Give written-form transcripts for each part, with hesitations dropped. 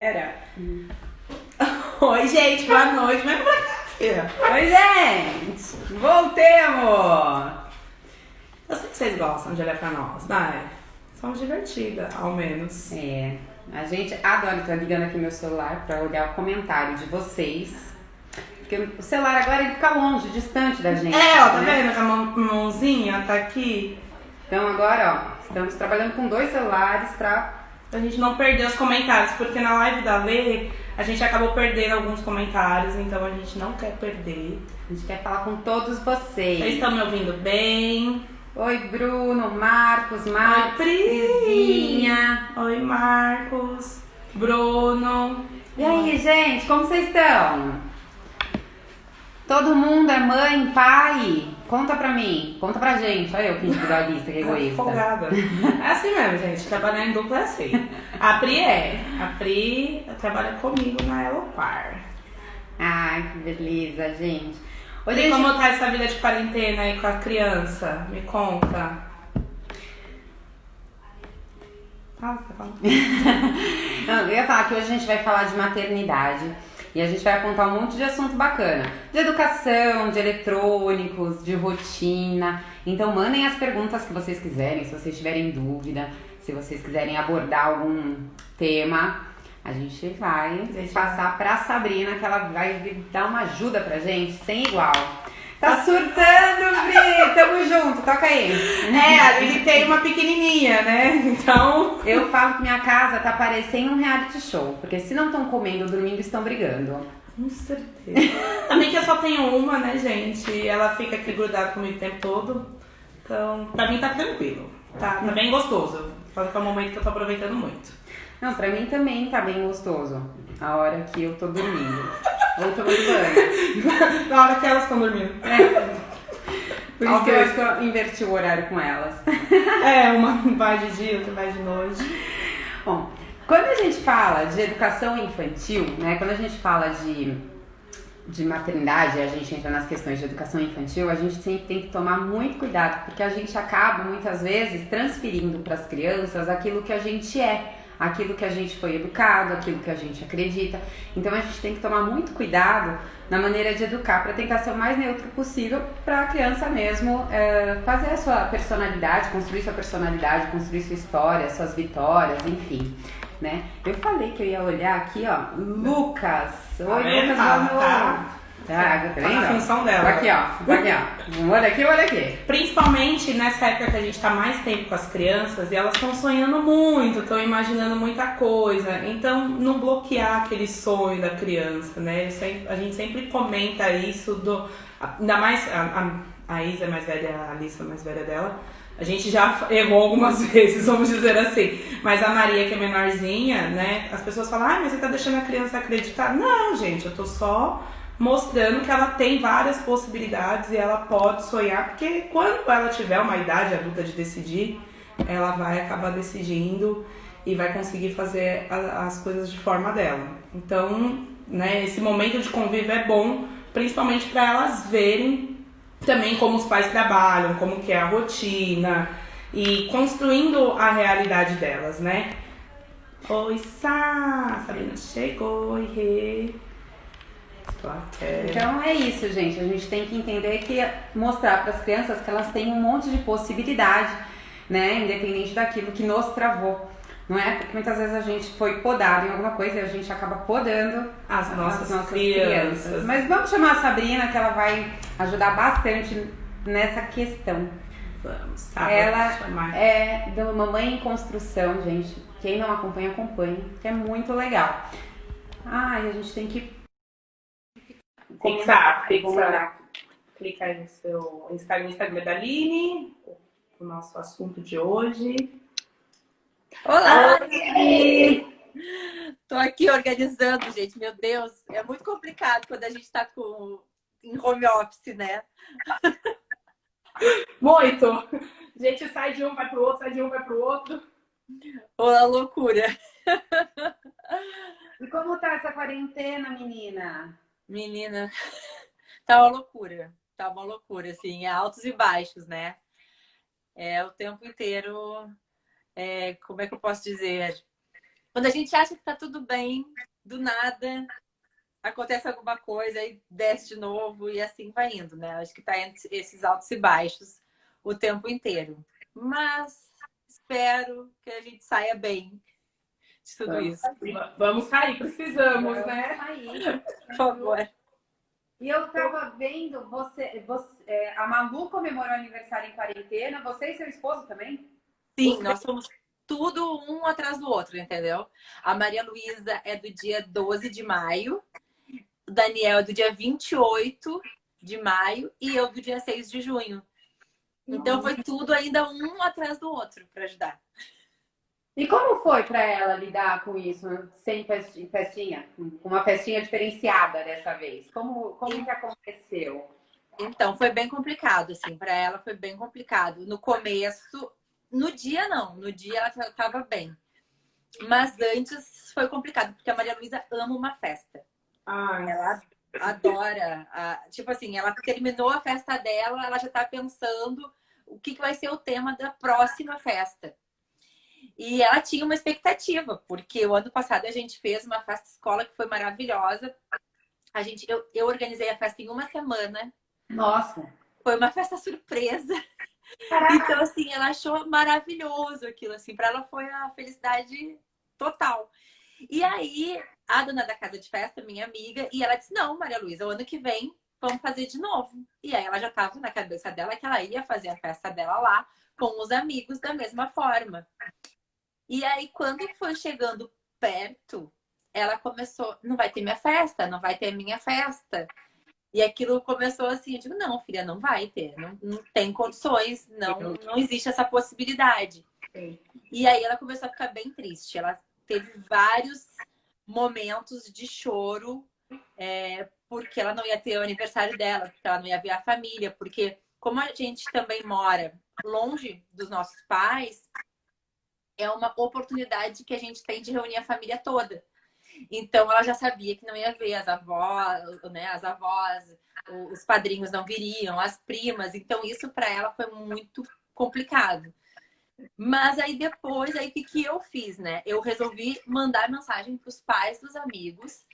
Era. Oi, gente, boa noite. Vem pra cá, filha. Oi, gente! Voltemos! Eu sei que vocês gostam de olhar pra nós, né? Somos divertidas, ao menos. É, a gente adora. Tô ligando aqui meu celular pra olhar o comentário de vocês. Porque o celular agora ele fica longe, distante da gente. É, ó, tá né? vendo que a mãozinha tá aqui? Então agora, ó, estamos trabalhando com 2 celulares pra... Pra gente não perder os comentários, porque na live da Lê a gente acabou perdendo alguns comentários, então a gente não quer perder. A gente quer falar com todos vocês. Vocês estão me ouvindo bem? Oi, Bruno, Marcos, Oi, Pri! Prizinha. Oi, Marcos, Bruno. E aí, gente, como vocês estão? Todo mundo é mãe, pai? Conta pra mim, conta pra gente. Olha eu que individualista, que egoísta. Folgada. É assim mesmo, gente. Trabalhar em dupla é assim. A Pri trabalha comigo na Elopar. Ai, que beleza, gente. Hoje E como tá essa vida de quarentena aí com a criança? Me conta. Fala. Não, eu ia falar que hoje a gente vai falar de maternidade e a gente vai apontar um monte de assunto bacana. De educação, de eletrônicos, de rotina. Então mandem as perguntas que vocês quiserem, se vocês tiverem dúvida, se vocês quiserem abordar algum tema. A gente vai passar pra Sabrina, que ela vai dar uma ajuda pra gente, sem igual. Tá surtando, Pri! Tamo junto, toca aí. É, a Lili tem uma pequenininha, né? Então... Eu falo que minha casa tá parecendo um reality show, porque se não estão comendo, dormindo, estão brigando. Com certeza. Também que eu só tenho uma, né, gente? E ela fica aqui grudada comigo o tempo todo. Então, pra mim tá tranquilo. Tá bem gostoso. Falo que é um momento que eu tô aproveitando muito. Não, pra mim também tá bem gostoso. A hora que eu tô dormindo. Ou tomando banho. Na hora que elas estão dormindo. Por isso que eu inverti o horário com elas. É, uma vai de dia, outra vai de noite. Bom, quando a gente fala de educação infantil, né? Quando a gente fala de maternidade, a gente entra nas questões de educação infantil, a gente sempre tem que tomar muito cuidado, porque a gente acaba, muitas vezes, transferindo para as crianças aquilo que a gente é. Aquilo que a gente foi educado, aquilo que a gente acredita. Então a gente tem que tomar muito cuidado na maneira de educar para tentar ser o mais neutro possível para a criança mesmo fazer a sua personalidade, construir sua história, suas vitórias, enfim. Né? Eu falei que eu ia olhar aqui, ó, Lucas. Oi, Lucas, tá tá vendo? na função dela. Tá aqui, ó. Um olho aqui, um olho aqui. Principalmente nessa época que a gente tá mais tempo com as crianças e elas estão sonhando muito, estão imaginando muita coisa. Então, não bloquear aquele sonho da criança, né? A gente sempre comenta isso ainda mais a Isa é mais velha, a Alissa é mais velha dela. A gente já errou algumas vezes, vamos dizer assim. Mas a Maria, que é menorzinha, né? As pessoas falam, mas você tá deixando a criança acreditar. Não, gente, eu tô só mostrando que ela tem várias possibilidades e ela pode sonhar, porque quando ela tiver uma idade adulta de decidir, ela vai acabar decidindo e vai conseguir fazer as coisas de forma dela. Então, né, esse momento de convívio é bom, principalmente para elas verem também como os pais trabalham, como que é a rotina e construindo a realidade delas, né? Oi, Sabrina chegou, Rê. Então é isso, gente. A gente tem que entender que mostrar para as crianças que elas têm um monte de possibilidade, né? Independente daquilo que nos travou. Não é? Porque muitas vezes a gente foi podado em alguma coisa e a gente acaba podando as nossas crianças. Mas vamos chamar a Sabrina, que ela vai ajudar bastante nessa questão. Vamos, ela é do Mamãe em Construção, gente. Quem não acompanha, acompanhe, que é muito legal. E a gente tem que fixar. Clica aí no seu Instagram da Aline, o nosso assunto de hoje. Olá! Tô aqui organizando, gente. Meu Deus, é muito complicado quando a gente tá em home office, né? Muito! A gente sai de um, vai pro outro, sai de um, vai pro outro. Olá, loucura! E como tá essa quarentena, menina? Menina, tá uma loucura. Tá uma loucura, assim, altos e baixos, né? É o tempo inteiro. Como é que eu posso dizer? Quando a gente acha que tá tudo bem, do nada acontece alguma coisa e desce de novo e assim vai indo, né? Acho que tá entre esses altos e baixos o tempo inteiro. Mas espero que a gente saia bem de tudo isso. Vamos sair, precisamos, Vamos né? sair. Por favor. E eu tava vendo, a Malu comemorou aniversário em quarentena, você e seu esposo também? Sim, nós somos tudo um atrás do outro, entendeu? A Maria Luísa é do dia 12 de maio, o Daniel é do dia 28 de maio e eu do dia 6 de junho. Então foi tudo ainda um atrás do outro para ajudar. E como foi para ela lidar com isso, sem festinha, com uma festinha diferenciada dessa vez? Como que aconteceu? Então, foi bem complicado, assim, para ela foi bem complicado. No começo, no dia não, no dia ela estava bem. Mas antes foi complicado, porque a Maria Luísa ama uma festa. Ai, Ela adora, tipo assim, ela terminou a festa dela, ela já tá pensando o que vai ser o tema da próxima festa. E ela tinha uma expectativa, porque o ano passado a gente fez uma festa escola que foi maravilhosa. Eu organizei a festa em uma semana. Nossa! Foi uma festa surpresa. Caraca! Então, assim, ela achou maravilhoso aquilo, assim. Para ela foi a felicidade total. E aí, a dona da casa de festa, minha amiga, e ela disse, não, Maria Luísa, o ano que vem vamos fazer de novo. E aí ela já estava na cabeça dela que ela ia fazer a festa dela lá com os amigos da mesma forma. E aí, quando foi chegando perto, ela começou, não vai ter minha festa, não vai ter minha festa. E aquilo começou assim, eu digo, não, filha, não vai ter, não tem condições, não existe essa possibilidade. sim. E aí ela começou a ficar bem triste. Ela teve vários momentos de choro, porque ela não ia ter o aniversário dela, porque ela não ia ver a família, porque como a gente também mora longe dos nossos pais, é uma oportunidade que a gente tem de reunir a família toda. Então ela já sabia que não ia ver as avós, né? As avós, os padrinhos não viriam, as primas. Então isso para ela foi muito complicado. Mas aí depois, aí o que eu fiz, né? Eu resolvi mandar mensagem para os pais dos amigos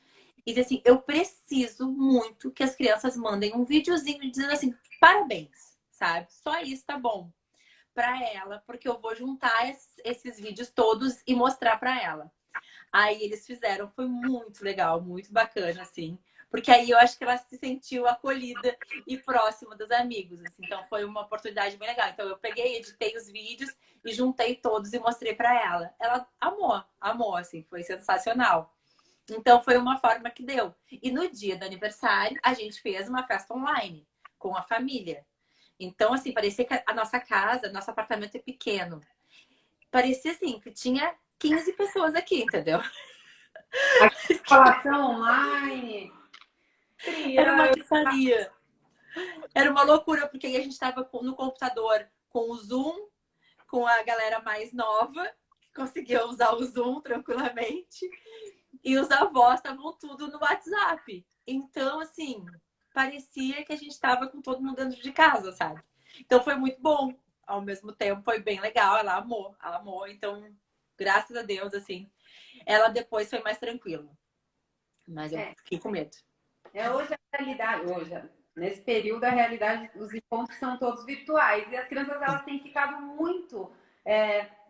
e dizer assim: eu preciso muito que as crianças mandem um videozinho dizendo assim, parabéns, sabe? Só isso tá bom para ela, porque eu vou juntar esses vídeos todos e mostrar para ela. Aí eles fizeram, foi muito legal, muito bacana, assim. Porque aí eu acho que ela se sentiu acolhida e próxima dos amigos. Assim. Então foi uma oportunidade bem legal. Então eu peguei, editei os vídeos e juntei todos e mostrei para ela. Ela amou, assim, foi sensacional. Então foi uma forma que deu. E no dia do aniversário, a gente fez uma festa online com a família. Então, assim, parecia que a nossa casa, nosso apartamento é pequeno. Parecia assim, que tinha 15 pessoas aqui, entendeu? Falação online. Era uma gritaria. Era uma loucura, porque aí a gente estava no computador com o Zoom, com a galera mais nova, que conseguia usar o Zoom tranquilamente, e os avós estavam tudo no WhatsApp. Então, assim, parecia que a gente estava com todo mundo dentro de casa, sabe? Então foi muito bom. Ao mesmo tempo, foi bem legal. Ela amou. Então, graças a Deus, assim, ela depois foi mais tranquila. Mas eu fiquei com medo. Hoje a realidade, nesse período, a realidade, os encontros são todos virtuais. E as crianças, elas têm ficado muito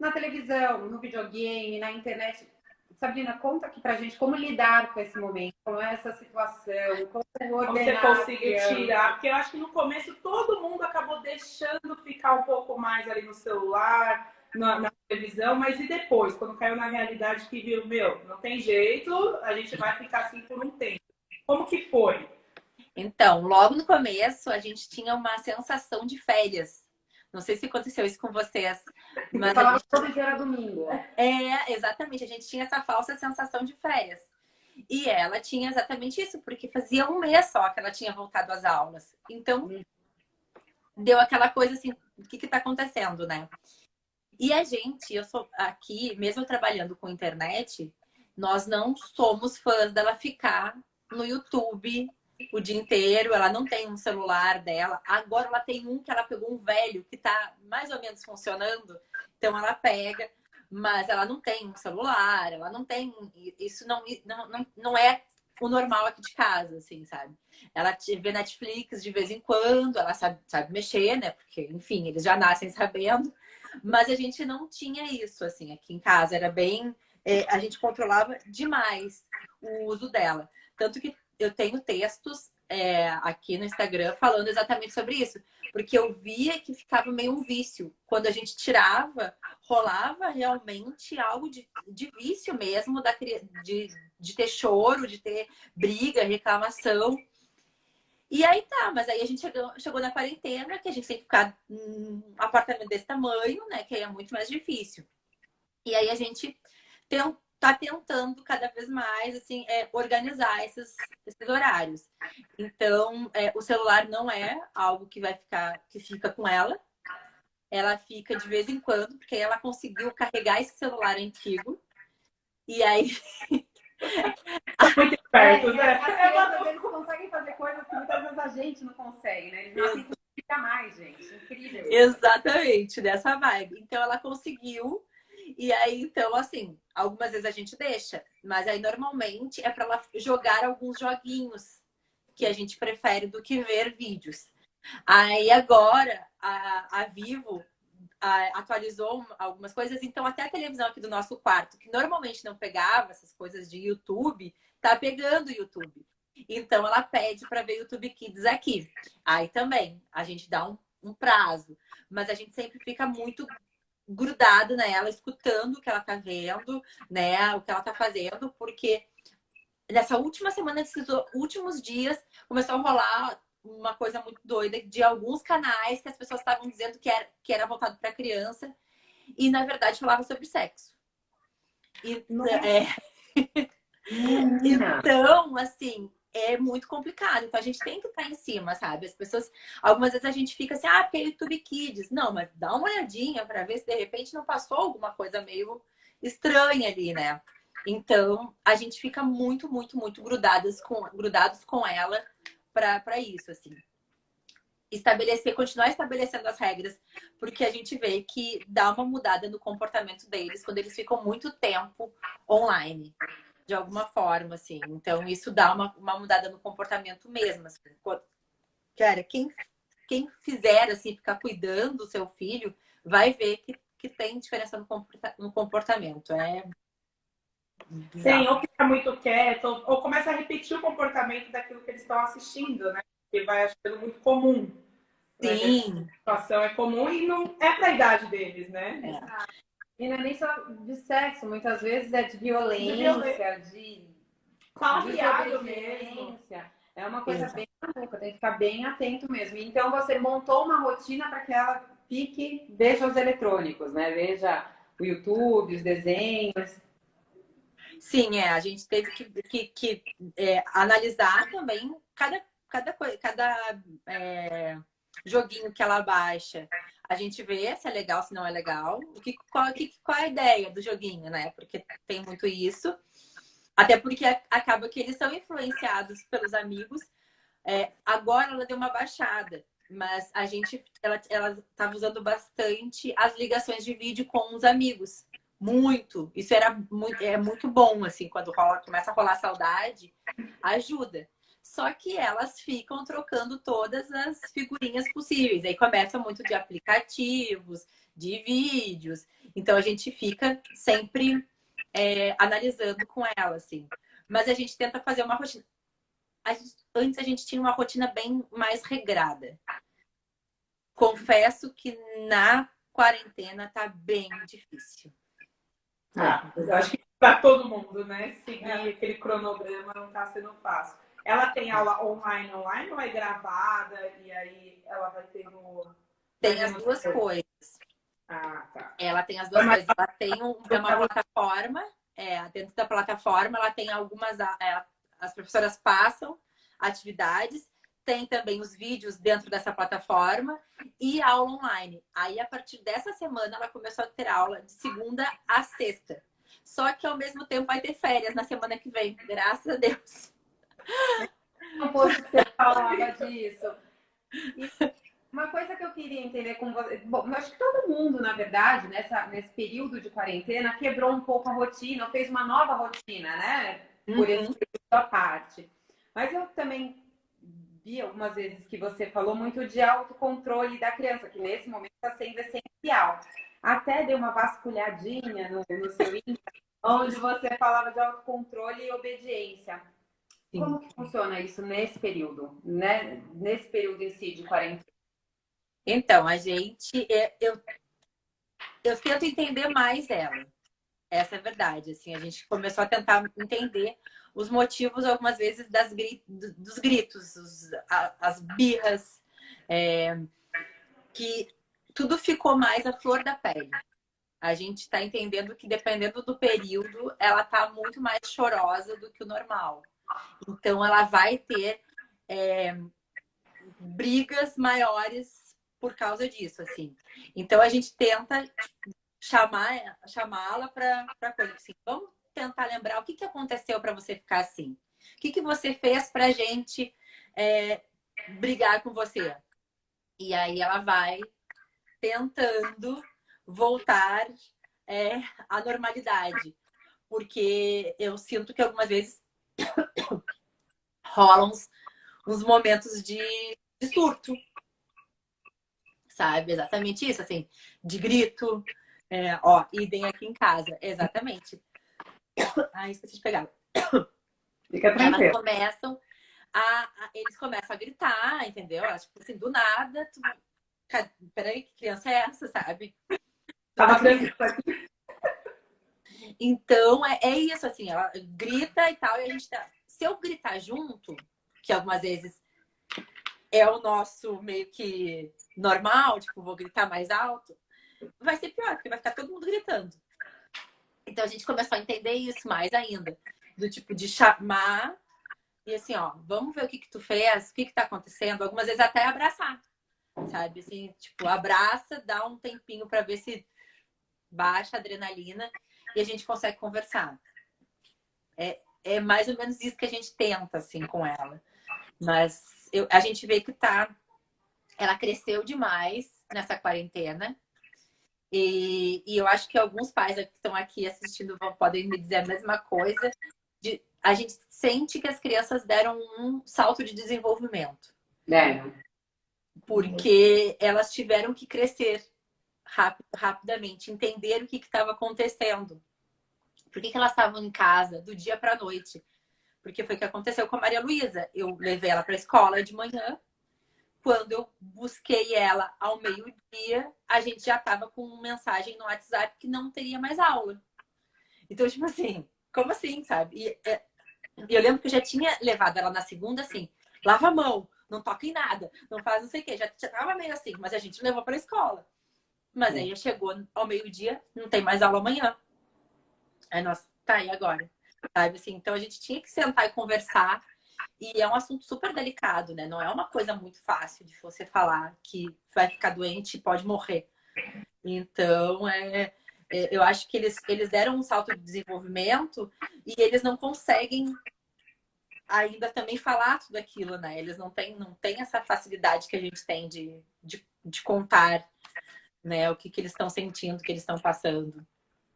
na televisão, no videogame, na internet. Sabrina, conta aqui pra gente como lidar com esse momento, como é essa situação, como ordenar. Como você conseguir tirar, porque eu acho que no começo todo mundo acabou deixando ficar um pouco mais ali no celular, na televisão, mas e depois, quando caiu na realidade que viu, meu, não tem jeito, a gente vai ficar assim por um tempo. Como que foi? Então, logo no começo, a gente tinha uma sensação de férias. Não sei se aconteceu isso com vocês, mas falava todo dia era domingo. Exatamente, a gente tinha essa falsa sensação de férias. E ela tinha exatamente isso, porque fazia um mês só que ela tinha voltado às aulas. Então, deu aquela coisa assim, o que está acontecendo, né? E a gente, eu sou aqui, mesmo trabalhando com internet, nós não somos fãs dela ficar no YouTube o dia inteiro. Ela não tem um celular dela. Agora ela tem um que ela pegou um velho que tá mais ou menos funcionando. Então ela pega. mas ela não tem um celular, ela não tem. Isso não é o normal aqui de casa, assim, sabe? Ela vê Netflix de vez em quando, ela sabe mexer, né? Porque, enfim, eles já nascem sabendo. Mas a gente não tinha isso, assim, aqui em casa. Era bem. A gente controlava demais o uso dela. Tanto que eu tenho textos aqui no Instagram falando exatamente sobre isso. Porque eu via que ficava meio um vício. Quando a gente tirava, rolava realmente algo de vício mesmo, de ter choro, de ter briga, reclamação. E aí tá, mas aí a gente chegou na quarentena, que a gente tem que ficar num apartamento desse tamanho, né? Que aí é muito mais difícil. E aí a gente tá tentando cada vez mais, assim, organizar esses horários. Então, o celular não é algo que fica com ela. Ela fica de vez em quando, porque ela conseguiu carregar esse celular antigo. E aí São muito espertos, né? As crianças, eles conseguem fazer coisas que muitas vezes a gente não consegue, né? Eles nascem com fica mais, gente. Incrível. Exatamente, dessa vibe. Então ela conseguiu. E aí, então, assim, algumas vezes a gente deixa, mas aí normalmente é para ela jogar alguns joguinhos que a gente prefere do que ver vídeos. Aí agora a Vivo atualizou algumas coisas, então até a televisão aqui do nosso quarto, que normalmente não pegava essas coisas de YouTube, tá pegando o YouTube. Então ela pede para ver YouTube Kids aqui. Aí também a gente dá um prazo, mas a gente sempre fica muito grudado nela, escutando o que ela tá vendo, né, o que ela tá fazendo, porque nessa última semana, nesses últimos dias, começou a rolar uma coisa muito doida de alguns canais que as pessoas estavam dizendo que era voltado para criança e na verdade falava sobre sexo. Então, assim, é muito complicado. Então a gente tem que estar em cima, sabe? As pessoas, algumas vezes a gente fica assim, porque é YouTube Kids. Não, mas dá uma olhadinha para ver se de repente não passou alguma coisa meio estranha ali, né? Então, a gente fica muito, muito, muito grudados com ela para isso, assim. Continuar estabelecendo as regras, porque a gente vê que dá uma mudada no comportamento deles quando eles ficam muito tempo online, de alguma forma, assim. Então, isso dá uma mudada no comportamento mesmo, assim. Cara, quem fizer, assim, ficar cuidando do seu filho, vai ver que tem diferença no comportamento. Sim, ou fica muito quieto, ou começa a repetir o comportamento daquilo que eles estão assistindo, né? Porque vai achando muito comum. Sim. A situação é comum e não é para a idade deles, né? E não é nem só de sexo, muitas vezes é de violência, de Palavreado mesmo. É uma coisa bem maluca, tem que ficar bem atento mesmo. Então você montou uma rotina para que ela veja os eletrônicos, né? Veja o YouTube, os desenhos. Sim, a gente teve que analisar também cada joguinho que ela baixa. A gente vê se é legal, se não é legal. Qual é a ideia do joguinho, né? Porque tem muito isso. Até porque acaba que eles são influenciados pelos amigos. Agora ela deu uma baixada, mas ela estava usando bastante as ligações de vídeo com os amigos. Muito. Isso é muito bom, assim, quando começa a rolar saudade, ajuda. Só que elas ficam trocando todas as figurinhas possíveis. Aí começa muito de aplicativos, de vídeos. Então a gente fica sempre analisando com ela, assim. Mas a gente tenta fazer uma rotina. Antes a gente tinha uma rotina bem mais regrada. Confesso que na quarentena tá bem difícil. Eu acho que para todo mundo, né? Seguir aquele cronograma não está sendo fácil. Ela tem aula online ou é gravada e aí ela vai ter no... Tem as duas coisas. Tá. Ela tem as duas coisas. Ela tem uma plataforma, dentro da plataforma ela tem algumas... as professoras passam atividades, tem também os vídeos dentro dessa plataforma e aula online. Aí, a partir dessa semana, ela começou a ter aula de segunda a sexta. Só que, ao mesmo tempo, vai ter férias na semana que vem. Graças a Deus. Não posso que você falava disso. Uma coisa que eu queria entender com você. Bom, eu acho que todo mundo, na verdade, nesse período de quarentena, quebrou um pouco a rotina, fez uma nova rotina, né? Por esse período à parte. Mas eu também vi algumas vezes que você falou muito de autocontrole da criança, que nesse momento está sendo essencial. Até deu uma vasculhadinha no seu Insta, onde você falava de autocontrole e obediência. Sim. Como que funciona isso nesse período, né? Nesse período em si de quarentena? Então, eu tento entender mais ela. Essa é a verdade. Assim, a gente começou a tentar entender os motivos, algumas vezes, dos gritos, as birras, que tudo ficou mais à flor da pele. A gente está entendendo que, dependendo do período, ela está muito mais chorosa do que o normal. Então, ela vai ter brigas maiores por causa disso, assim. Então, a gente tenta chamá-la para coisa assim. Vamos tentar lembrar o que aconteceu para você ficar assim. O que você fez para a gente brigar com você? E aí ela vai tentando voltar à normalidade. Porque eu sinto que algumas vezes rolam uns momentos de surto. Sabe? Exatamente isso, assim, de grito. Idem aqui em casa. Exatamente. Ai, esqueci de pegar. Fica tranquilo. Eles começam a gritar, entendeu? Tipo assim, do nada, peraí, que criança é essa, sabe? Tava tranquilo aqui. Então, é isso, assim, ela grita e tal, e a gente tá... Se eu gritar junto, que algumas vezes é o nosso meio que normal, tipo, vou gritar mais alto, vai ser pior, porque vai ficar todo mundo gritando. Então, a gente começou a entender isso mais ainda. Do tipo, de chamar e assim, ó, vamos ver o que tu fez, o que tá acontecendo. Algumas vezes até abraçar, sabe? Assim, tipo, abraça, dá um tempinho para ver se baixa a adrenalina e a gente consegue conversar. É mais ou menos isso que a gente tenta, assim, com ela. Mas a gente vê que ela cresceu demais nessa quarentena. E eu acho que alguns pais que estão aqui assistindo podem me dizer a mesma coisa. A gente sente que as crianças deram um salto de desenvolvimento. Porque elas tiveram que crescer rapidamente, entender o que estava acontecendo. Por que elas estavam em casa do dia para a noite? Porque foi o que aconteceu com a Maria Luísa. Eu levei ela para a escola de manhã. Quando eu busquei ela ao meio-dia, a gente já estava com mensagem no WhatsApp que não teria mais aula. Então, tipo assim, como assim, sabe? E eu lembro que eu já tinha levado ela na segunda, assim, lava a mão, não toca em nada, não faz não sei o quê. Já tava meio assim, mas a gente levou para a escola. Mas aí chegou ao meio-dia, não tem mais aula amanhã. Aí nós, tá, e agora? Sabe assim, então a gente tinha que sentar e conversar. E é um assunto super delicado, né? Não é uma coisa muito fácil de você falar que vai ficar doente e pode morrer. Então, eu acho que eles deram um salto de desenvolvimento e eles não conseguem ainda também falar tudo aquilo, né? Eles não têm essa facilidade que a gente tem de contar, né? O que eles estão sentindo, o que eles estão passando.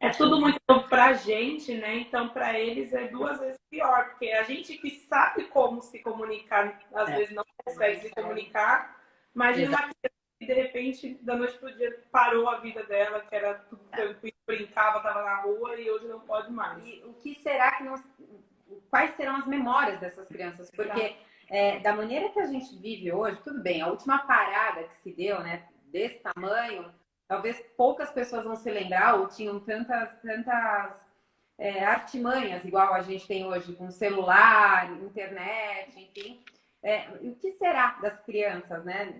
É tudo muito novo pra gente, né? Então, pra eles é 2 vezes pior, porque a gente que sabe como se comunicar, às vezes não consegue se comunicar. Imagina uma criança que, de repente, da noite pro dia, parou a vida dela, que era tudo tranquilo, brincava, tava na rua e hoje não pode mais. E o que será que quais serão as memórias dessas crianças? Porque da maneira que a gente vive hoje, tudo bem, a última parada que se deu, né, desse tamanho, talvez poucas pessoas vão se lembrar ou tinham tantas artimanhas igual a gente tem hoje com celular, internet, enfim. O que será das crianças, né?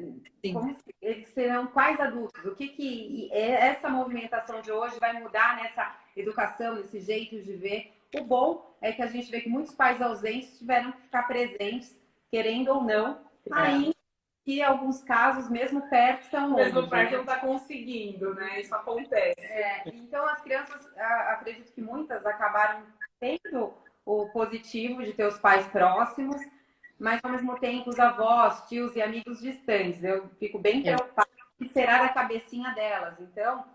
Eles serão quais adultos? O que essa movimentação de hoje vai mudar nessa educação, nesse jeito de ver? O bom é que a gente vê que muitos pais ausentes tiveram que ficar presentes, querendo ou não, ainda que em alguns casos, mesmo perto, estão longe. Mesmo perto não está conseguindo, né? Isso acontece. Então, as crianças, acredito que muitas acabaram tendo o positivo de ter os pais próximos, mas ao mesmo tempo os avós, tios e amigos distantes. Eu fico bem preocupada com o que será da cabecinha delas. Então,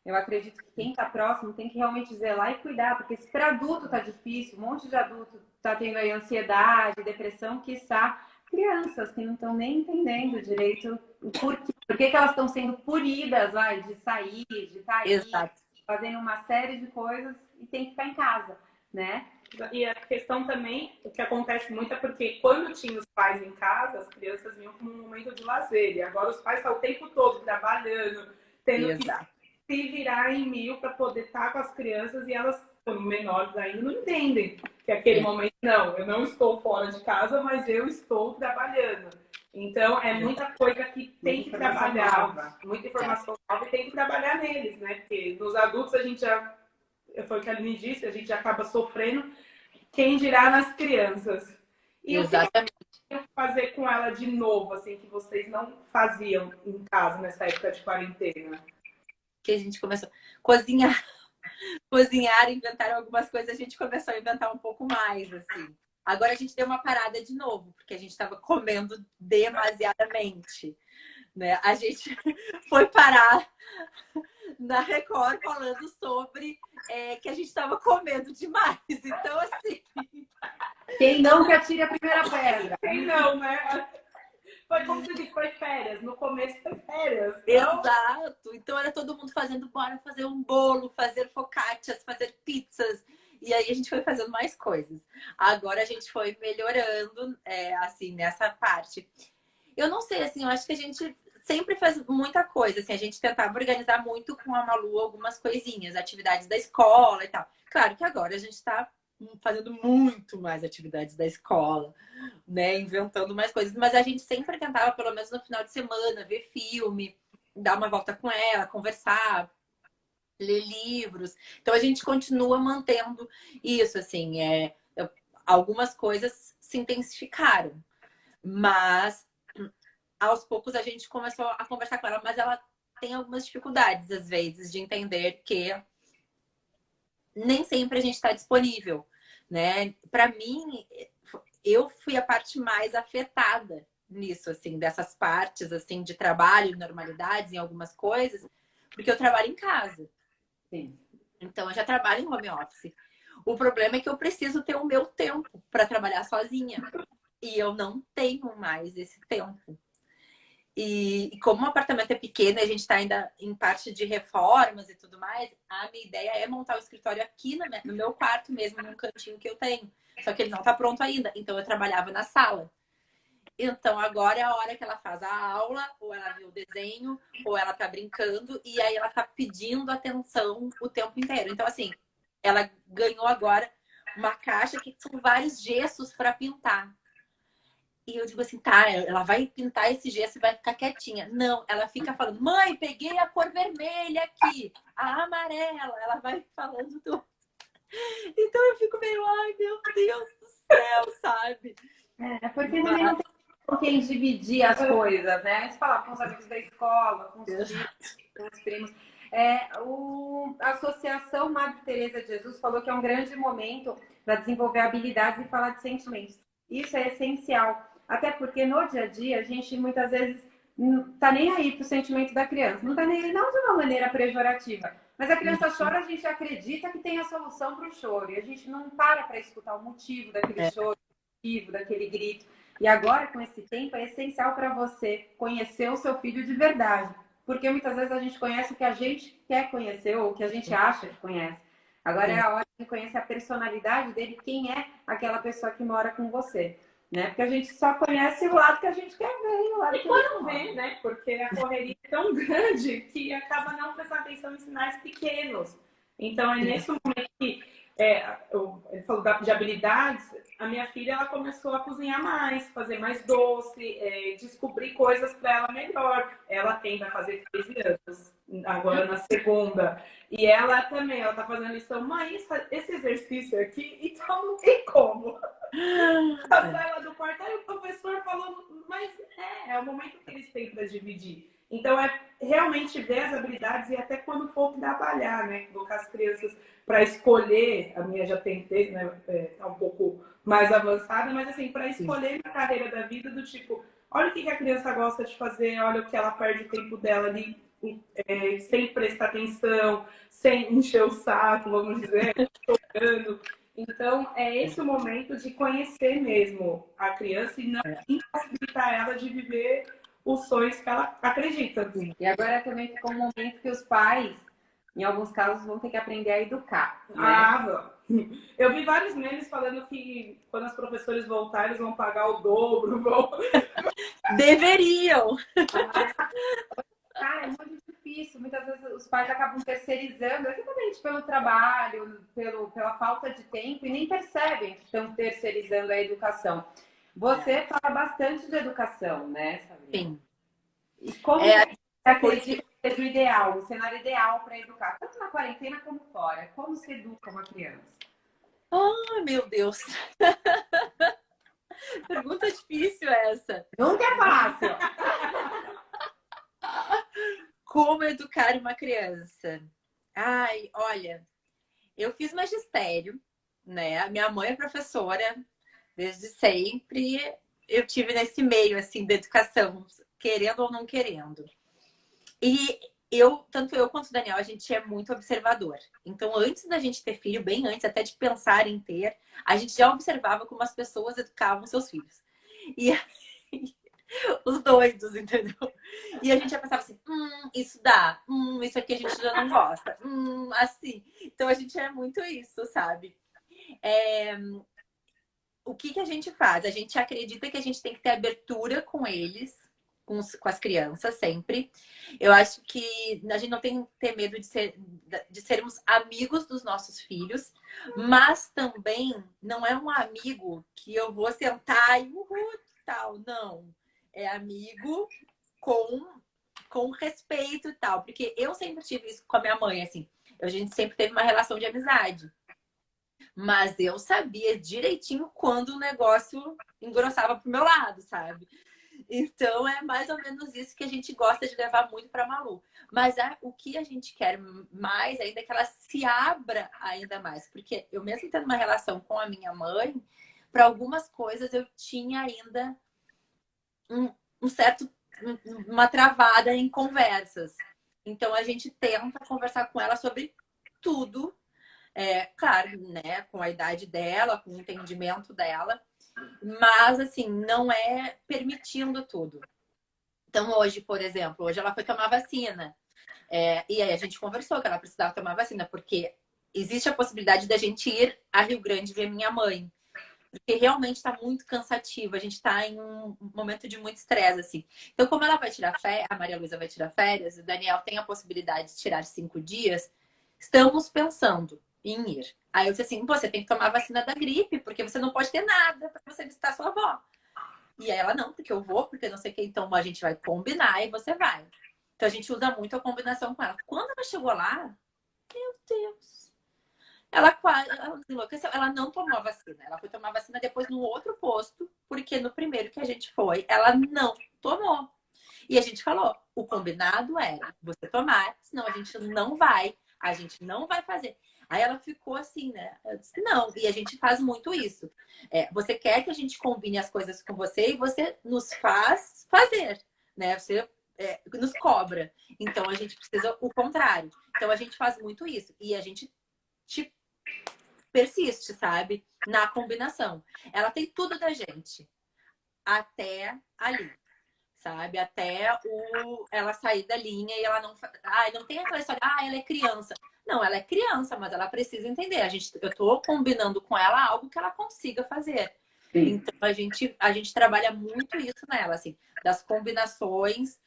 eu acredito que quem está próximo tem que realmente zelar e cuidar, porque se para adulto tá difícil, um monte de adulto tá tendo aí ansiedade, depressão, quiçá crianças que não estão nem entendendo direito por que elas estão sendo punidas, vai, de sair, de estar aí, Exato. fazendo uma série de coisas e tem que ficar em casa, né? E a questão também, o que acontece muito é porque quando tinha os pais em casa, as crianças vinham como um momento de lazer. E agora os pais estão o tempo todo trabalhando, tendo Exato. que se virar em mil para poder estar com as crianças e elas, como menores ainda, não entendem que aquele momento, não, eu não estou fora de casa, mas eu estou trabalhando. Então, é muita coisa que tem que trabalhar, muita informação nova e tem que trabalhar neles, né? Porque nos adultos a gente já, foi o que a Aline disse, a gente acaba sofrendo, quem dirá nas crianças. E Exatamente. o que eu fazer com ela de novo, assim, que vocês não faziam em casa nessa época de quarentena? Que a gente começou a cozinhar, cozinhar, inventar algumas coisas, a gente começou a inventar um pouco mais, assim. Agora a gente deu uma parada de novo, porque a gente estava comendo demasiadamente, né? A gente foi parar na Record falando sobre que a gente estava comendo demais. Então, assim... Quem não que atire a primeira pedra. Quem não, né? Foi como se disse, foi férias. No começo foi férias. Exato. Então era todo mundo fazendo, bora fazer um bolo, fazer focaccias, fazer pizzas. E aí a gente foi fazendo mais coisas. Agora a gente foi melhorando, assim, nessa parte. Eu não sei, assim, eu acho que a gente sempre faz muita coisa. Assim, a gente tentava organizar muito com a Malu algumas coisinhas, atividades da escola e tal. Claro que agora a gente está fazendo muito mais atividades da escola, né? Inventando mais coisas. Mas a gente sempre tentava, pelo menos no final de semana, ver filme, dar uma volta com ela, conversar, ler livros. Então a gente continua mantendo isso, assim. Algumas coisas se intensificaram, mas aos poucos a gente começou a conversar com ela, mas ela tem algumas dificuldades, às vezes, de entender que nem sempre a gente está disponível, né? Para mim, eu fui a parte mais afetada nisso, assim, dessas partes, assim, de trabalho, normalidades em algumas coisas, porque eu trabalho em casa. Sim. Então, eu já trabalho em home office. O problema é que eu preciso ter o meu tempo para trabalhar sozinha. E eu não tenho mais esse tempo. E como o apartamento é pequeno e a gente está ainda em parte de reformas e tudo mais, a minha ideia é montar o escritório aqui no meu quarto mesmo, num cantinho que eu tenho. Só que ele não está pronto ainda. Então eu trabalhava na sala. Então agora é a hora que ela faz a aula, ou ela vê o desenho, ou ela tá brincando, e aí ela tá pedindo atenção o tempo inteiro. Então, assim, ela ganhou agora uma caixa que são vários gessos para pintar. E eu digo assim, tá, ela vai pintar esse gesso e vai ficar quietinha. Não, ela fica falando, mãe, peguei a cor vermelha aqui, a amarela. Ela vai falando tudo. Então eu fico meio, ai, meu Deus do céu, sabe? Porque também não tem com quem dividir as coisas, né? A gente falava com os amigos da escola, com os filhos, com os primos. A Associação Madre Teresa de Jesus falou que é um grande momento para desenvolver habilidades e falar de sentimentos. Isso é essencial. Até porque no dia a dia a gente muitas vezes não tá nem aí pro sentimento da criança. Não tá nem aí, não de uma maneira pejorativa. Mas a criança chora, a gente acredita que tem a solução para o choro. E a gente não para escutar o motivo daquele choro, o motivo daquele grito. E agora, com esse tempo, é essencial para você conhecer o seu filho de verdade. Porque muitas vezes a gente conhece o que a gente quer conhecer ou o que a gente acha que conhece. Agora é a hora de conhecer a personalidade dele, quem é aquela pessoa que mora com você. Né? Porque a gente só conhece o lado que a gente quer ver. O lado E quando vê, né? Porque a correria é tão grande que acaba não prestando atenção em sinais pequenos. Então, é nesse momento que ele falou de habilidades, a minha filha ela começou a cozinhar mais, fazer mais doce, descobrir coisas para ela melhor. Ela vai fazer 13 anos, agora na segunda. E ela também, ela tá fazendo lição, mãe, esse exercício aqui, então não tem como. A sala do quarto, aí o professor falou, mas é o momento que eles têm para dividir. Então, é realmente ver as habilidades e até quando for trabalhar, né? Colocar as crianças para escolher. A minha já tem 3, né? Tá um pouco mais avançada, mas assim, para Sim. escolher a carreira da vida do tipo, olha o que a criança gosta de fazer, olha o que ela perde o tempo dela ali, sem prestar atenção, sem encher o saco, vamos dizer, jogando. Então, é esse o momento de conhecer mesmo a criança e não impossibilitar ela de viver os sonhos que ela acredita. E agora também ficou um momento que os pais, em alguns casos, vão ter que aprender a educar, né? Ah, eu vi vários memes falando que quando os professores voltarem, eles vão pagar o dobro. Deveriam! Cara, é muito difícil. Muitas vezes os pais acabam terceirizando, exatamente pelo trabalho, pela falta de tempo, e nem percebem que estão terceirizando a educação. Você fala bastante de educação, né, Sabrina? Sim. E como É, você acredita que seja o ideal, o cenário ideal para educar, tanto na quarentena como fora? Como se educa uma criança? ai, meu Deus. Pergunta difícil essa. Nunca é fácil. Como educar uma criança? Ai, olha, eu fiz magistério, né? A minha mãe é professora desde sempre. Eu tive nesse meio assim da educação, querendo ou não querendo. E tanto eu quanto o Daniel, a gente é muito observador. Então, antes da gente ter filho, bem antes até de pensar em ter, a gente já observava como as pessoas educavam seus filhos. E os doidos, entendeu? E a gente já pensava assim, isso dá, isso aqui a gente já não gosta, assim. Então a gente é muito isso, sabe? O que a gente faz? A gente acredita que a gente tem que ter abertura com eles, com as crianças, sempre. Eu acho que a gente não tem que ter medo de sermos amigos dos nossos filhos, mas também não é um amigo que eu vou sentar e tal, não. É amigo com respeito e tal. Porque eu sempre tive isso com a minha mãe, assim. A gente sempre teve uma relação de amizade. Mas eu sabia direitinho quando o negócio engrossava pro meu lado, sabe? Então é mais ou menos isso que a gente gosta de levar muito para Malu. Mas o que a gente quer mais ainda é que ela se abra ainda mais. Porque eu mesmo tendo uma relação com a minha mãe, para algumas coisas eu tinha ainda um certo, uma travada em conversas. Então a gente tenta conversar com ela sobre tudo, claro, né, com a idade dela, com o entendimento dela, mas assim, não é permitindo tudo. Então hoje, por exemplo, hoje ela foi tomar vacina. E aí a gente conversou que ela precisava tomar vacina, porque existe a possibilidade da gente ir a Rio Grande ver minha mãe. Porque realmente está muito cansativo. A gente está em um momento de muito estresse, assim. Então, como ela vai tirar férias, a Maria Luísa vai tirar férias, o Daniel tem a possibilidade de tirar 5 dias, estamos pensando em ir. Aí eu disse assim, você tem que tomar a vacina da gripe, porque você não pode ter nada para você visitar sua avó. E aí ela, não, porque eu vou, porque não sei o que. Então a gente vai combinar e você vai. Então a gente usa muito a combinação com ela. Quando ela chegou lá, meu Deus. Ela quase enlouqueceu. Ela não tomou a vacina. Ela foi tomar a vacina depois no outro posto, porque no primeiro que a gente foi, ela não tomou. E a gente falou, o combinado era você tomar, senão a gente não vai fazer. Aí ela ficou assim, né? Eu disse, não, e a gente faz muito isso. Você quer que a gente combine as coisas com você e você nos faz fazer, né? Você nos cobra. Então a gente precisa o contrário. Então a gente faz muito isso. E a gente te persiste, sabe? Na combinação. Ela tem tudo da gente. Até ali, sabe? Até ela sair da linha e ela não... não tem aquela história, ela é criança. Não, ela é criança, mas ela precisa entender. Eu tô combinando com ela algo que ela consiga fazer. Sim. Então, a gente trabalha muito isso nela, assim, das combinações.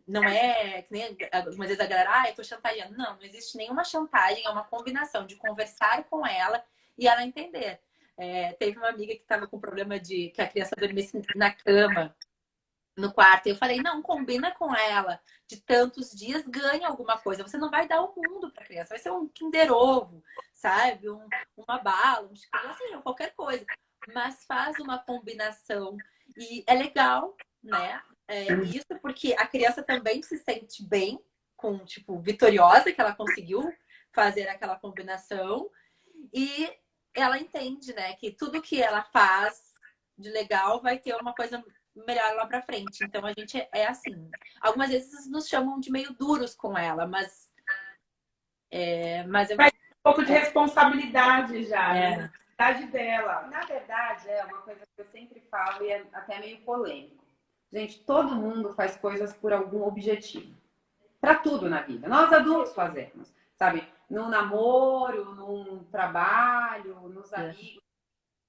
Não é que nem algumas vezes a galera, eu tô chantageando. Não existe nenhuma chantagem, é uma combinação de conversar com ela e ela entender. Teve uma amiga que tava com problema de que a criança dormisse na cama, no quarto. E eu falei, não, combina com ela. De tantos dias, ganha alguma coisa. Você não vai dar o mundo pra criança. Vai ser um Kinder Ovo, sabe? Uma bala, um chocolate, assim, qualquer coisa. Mas faz uma combinação. E é legal, né? Isso porque a criança também se sente bem com, tipo, vitoriosa, que ela conseguiu fazer aquela combinação. E ela entende, né, que tudo que ela faz de legal vai ter uma coisa melhor lá pra frente. Então a gente é assim. Algumas vezes nos chamam de meio duros com ela, mas eu... Mas um pouco de responsabilidade já, né? É. Responsabilidade dela. Na verdade, é uma coisa que eu sempre falo e é até meio polêmico. Gente, todo mundo faz coisas por algum objetivo. Para tudo na vida. Nós adultos fazemos, sabe? No namoro, num trabalho, nos amigos.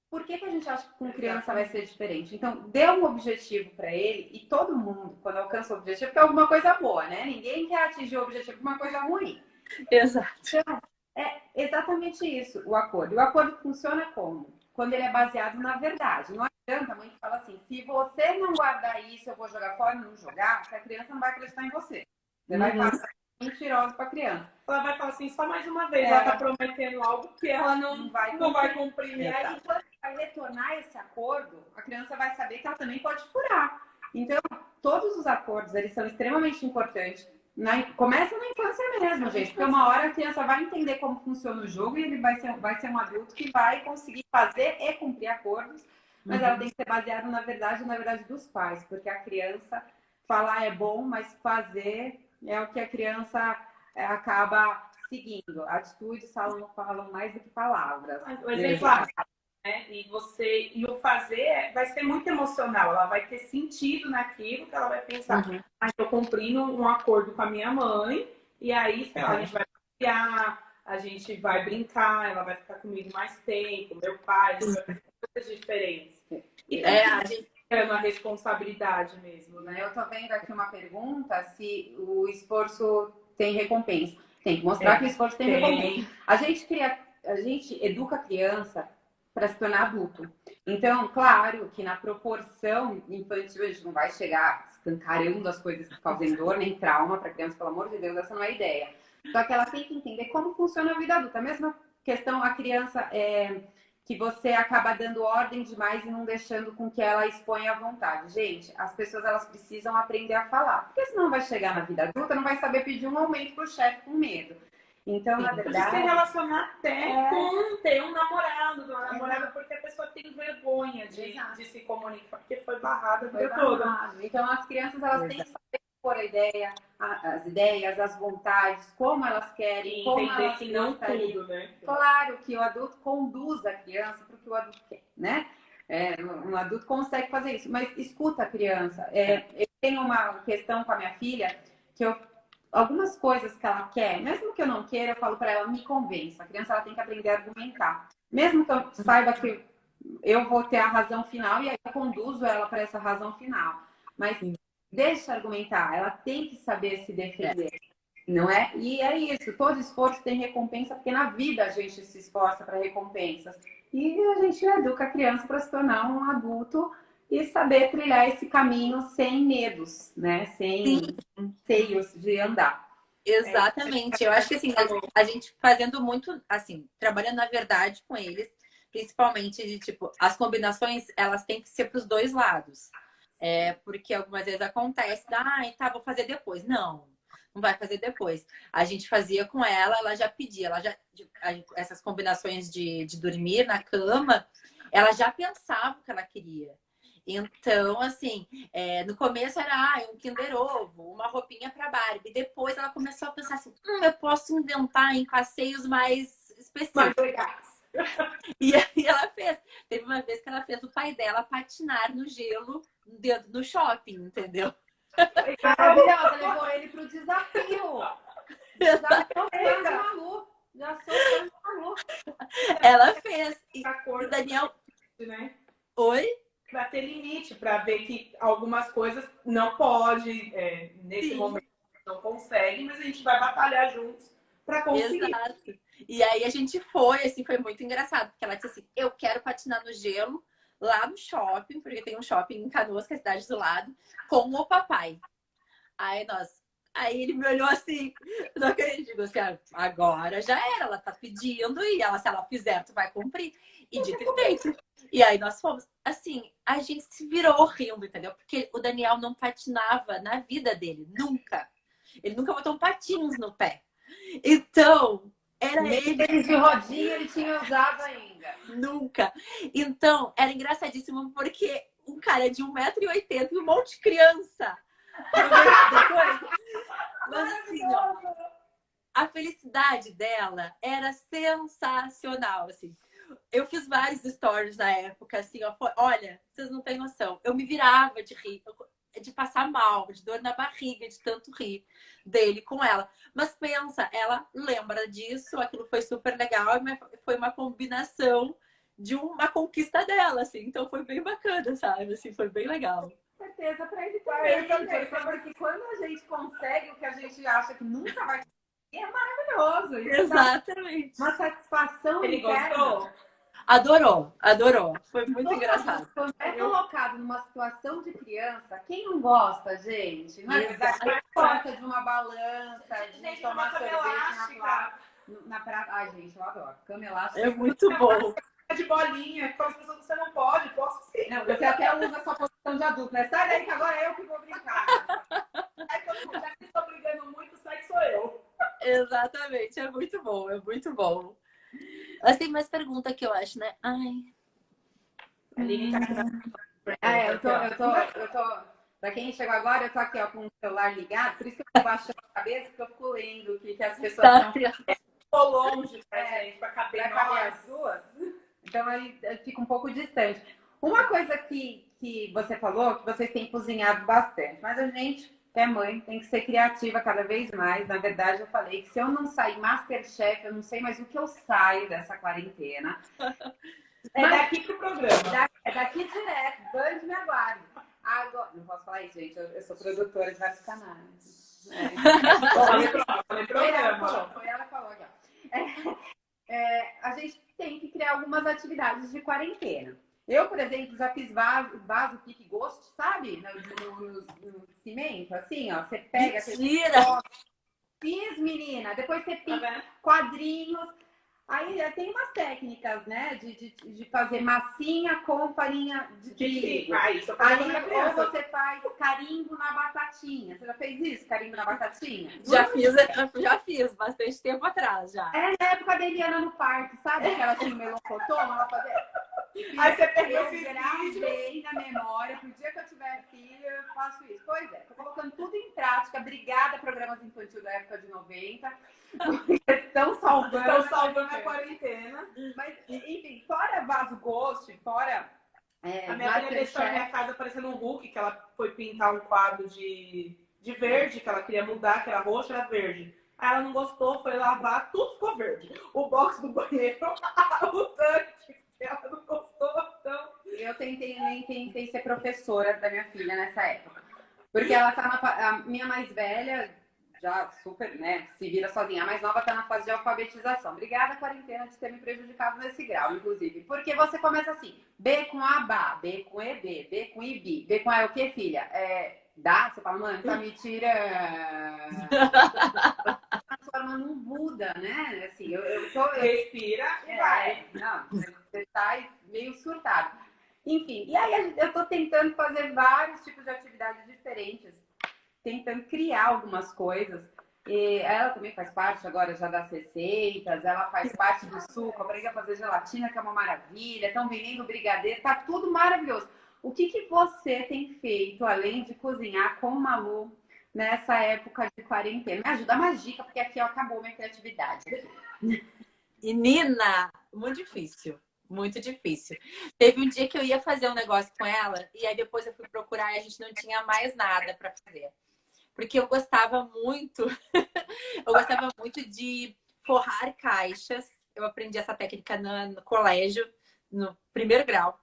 Por que a gente acha que com criança vai ser diferente? Então, dê um objetivo para ele e todo mundo, quando alcança o objetivo, quer alguma coisa boa, né? Ninguém quer atingir o objetivo com uma coisa ruim. Exato. Então, é exatamente isso o acordo. O acordo funciona como? Quando ele é baseado na verdade. Não adianta, a mãe fala assim, se você não guardar isso, eu vou jogar fora, não jogar, a criança não vai acreditar em você. Você vai passar mentirosa para a criança. Ela vai falar assim, só mais uma vez, ela tá prometendo algo que ela não vai cumprir. E aí, quando vai retornar esse acordo, a criança vai saber que ela também pode furar. Então, todos os acordos, eles são extremamente importantes. Começa na infância mesmo, gente, porque uma hora a criança vai entender como funciona o jogo e ele vai ser um adulto que vai conseguir fazer e cumprir acordos, mas ela tem que ser baseada na verdade dos pais, porque a criança falar é bom, mas fazer é o que a criança acaba seguindo. Atitudes falam mais do que palavras. O exemplo, né? E o fazer vai ser muito emocional, ela vai ter sentido naquilo que ela vai pensar, estou cumprindo um acordo com a minha mãe, e aí, sei lá, a gente vai passear, a gente vai brincar, ela vai ficar comigo mais tempo, meu pai, a gente vai fazer coisas diferentes. E a gente é uma responsabilidade mesmo, né? Eu tô vendo aqui uma pergunta se o esforço tem recompensa. Tem que mostrar que o esforço tem recompensa. A gente educa a criança para se tornar adulto. Então, claro que na proporção infantil a gente não vai chegar escancarando as coisas que causam dor nem trauma para a criança, pelo amor de Deus, essa não é a ideia. Só que ela tem que entender como funciona a vida adulta. A mesma questão, a criança que você acaba dando ordem demais e não deixando com que ela exponha à vontade. Gente, as pessoas elas precisam aprender a falar, porque senão vai chegar na vida adulta, não vai saber pedir um aumento pro chefe com medo. Então, na verdade... se relacionar até com ter um namorado, uma namorada, porque a pessoa tem vergonha de se comunicar, porque foi barrada a vida toda. Então, as crianças elas têm que saber pôr as ideias, as vontades, como elas querem, como elas que não tudo, né? Claro que o adulto conduz a criança para o que o adulto quer, né? Um adulto consegue fazer isso, mas escuta a criança. Eu tenho uma questão com a minha filha que algumas coisas que ela quer, mesmo que eu não queira, eu falo para ela, me convença. A criança ela tem que aprender a argumentar. Mesmo que eu saiba que eu vou ter a razão final e aí eu conduzo ela para essa razão final. Mas deixa argumentar, ela tem que saber se defender, não é? E é isso, todo esforço tem recompensa, porque na vida a gente se esforça para recompensas. E a gente educa a criança para se tornar um adulto e saber trilhar esse caminho sem medos, né? Sem receios de andar. Exatamente. Eu acho que assim, a gente fazendo muito, assim, trabalhando na verdade com eles, principalmente de tipo, as combinações, elas têm que ser para os dois lados. Porque algumas vezes acontece, tá, vou fazer depois. Não vai fazer depois. A gente fazia com ela, ela já pedia, essas combinações de dormir na cama, ela já pensava o que ela queria. Então, assim, no começo era um Kinder Ovo, uma roupinha para Barbie. Depois ela começou a pensar assim, eu posso inventar em passeios mais específicos. Mais legais. E aí ela teve uma vez que ela fez o pai dela patinar no gelo dentro do shopping, entendeu? Maravilhosa, levou ele pro desafio. Já sou fã do Malu. Ela fez. E o Daniel... né? Oi? Para ter limite, para ver que algumas coisas não pode, nesse momento não consegue, mas a gente vai batalhar juntos para conseguir. Exato. E aí a gente foi muito engraçado, porque ela disse assim, eu quero patinar no gelo lá no shopping, porque tem um shopping em Canoas, que é a cidade do lado, com o papai. Aí ele me olhou assim, não acredito, assim, agora já era, ela tá pedindo e se ela fizer, tu vai cumprir. E dito e feito. E aí nós fomos, assim, a gente se virou rindo, entendeu? Porque o Daniel não patinava na vida dele, nunca. Ele nunca botou um patins no pé. Então, era ele de rodinha ele tinha usado ainda. amiga. Nunca. Então, era engraçadíssimo porque um cara de 1,80 m e um monte de criança. Depois, mas assim, ó, a felicidade dela era sensacional, assim. Eu fiz vários stories na época, assim, ó, olha, vocês não têm noção. Eu me virava de rir, de passar mal, de dor na barriga, de tanto rir dele com ela. Mas pensa, ela lembra disso, aquilo foi super legal, foi uma combinação de uma conquista dela, assim. Então foi bem bacana, sabe? Assim, foi bem legal. Com certeza para ele também. Porque quando a gente consegue o que a gente acha que nunca vai conseguir, é maravilhoso. Isso exatamente. Uma satisfação Ele interna. gostou? Adorou, adorou. Foi muito engraçado. Quando é colocado numa situação de criança, quem não gosta, gente? Não é verdade? Quem gosta de uma balança, de tomar sorvete na praia. Ai, gente, eu adoro. Cama elástica. É muito bom. De bolinha, com as pessoas que você não pode, posso sim. Não, você até usa a sua posição de adulto, né? Sai daí que agora eu que vou brincar. Aí todo mundo, já que estão brigando muito, sai que sou eu. Exatamente, é muito bom, é muito bom. Mas tem mais pergunta que eu acho, né? Ai. Aline tá eu tô. Pra quem chegou agora, eu tô aqui ó, com o celular ligado, por isso que eu tô baixando a cabeça, porque eu fico lendo o que as pessoas Ficou longe pra gente, pra caber as duas. Então aí fica um pouco distante. Uma coisa que você falou, que vocês têm cozinhado bastante, mas a gente, que é mãe, tem que ser criativa cada vez mais. Na verdade, eu falei que se eu não sair Masterchef, eu não sei mais o que eu saio dessa quarentena. É daqui pro programa. É daqui direto, Band me aguarde. Agora, não posso falar isso, gente, eu sou produtora de vários canais. Falei programa. Foi ela que falou aqui, ó. A gente tem que criar algumas atividades de quarentena. Eu, por exemplo, já fiz vaso pique gosto, sabe? No cimento, assim, ó. Você pega... Mentira! Fiz, menina. Depois você pica quadrinhos. Aí tem umas técnicas, né? De fazer massinha com farinha de trigo. Aí ou você faz carimbo na batatinha. Você já fez isso? Carimbo na batatinha? Já fiz, bastante tempo atrás já. É na época da Eliana no parque, sabe? Que ela tinha melocotão, ela fazia... Aí você perdeu esses vídeos na memória, pro dia que eu tiver filho, eu faço isso. Pois é, tô colocando tudo em prática. Obrigada, programas infantis da época de 90. Estão salvando a quarentena. Mas, enfim, fora vaso ghost, fora... a minha filha deixou a minha casa parecendo um Hulk, que ela foi pintar um quadro de verde, que ela queria mudar, que era roxo, era verde. Aí ela não gostou, foi lavar, tudo ficou verde. O box do banheiro, o tanque, ela não gostou, então... Eu tentei ser professora da minha filha nessa época. Porque ela tá a minha mais velha... já super, né, se vira sozinha. A mais nova tá na fase de alfabetização. Obrigada, quarentena, de ter me prejudicado nesse grau, inclusive. Porque você começa assim, B com Abá, B com EB, B com IBI, B com A é o que, filha? Dá? Você fala, mano, tá me tira... transforma num Buda, né? Assim, respira e vai. Não, você tá meio surtado. Enfim, e aí eu tô tentando fazer vários tipos de atividades diferentes, tentando criar algumas coisas. E ela também faz parte agora já das receitas, ela faz parte do suco, aprende a fazer gelatina, que é uma maravilha, estão vendendo brigadeiro, tá tudo maravilhoso. O que você tem feito, além de cozinhar com o Malu, nessa época de quarentena? Me ajuda, uma dica, porque aqui ó, acabou minha criatividade. Menina, muito difícil. Muito difícil. Teve um dia que eu ia fazer um negócio com ela e aí depois eu fui procurar e a gente não tinha mais nada para fazer. Porque eu gostava muito, de forrar caixas. Eu aprendi essa técnica no colégio, no primeiro grau.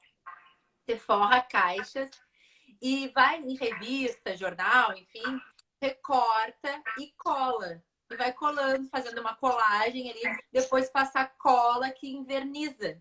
Você forra caixas e vai em revista, jornal, enfim, recorta e cola. E vai colando, fazendo uma colagem ali, depois passa cola que inverniza.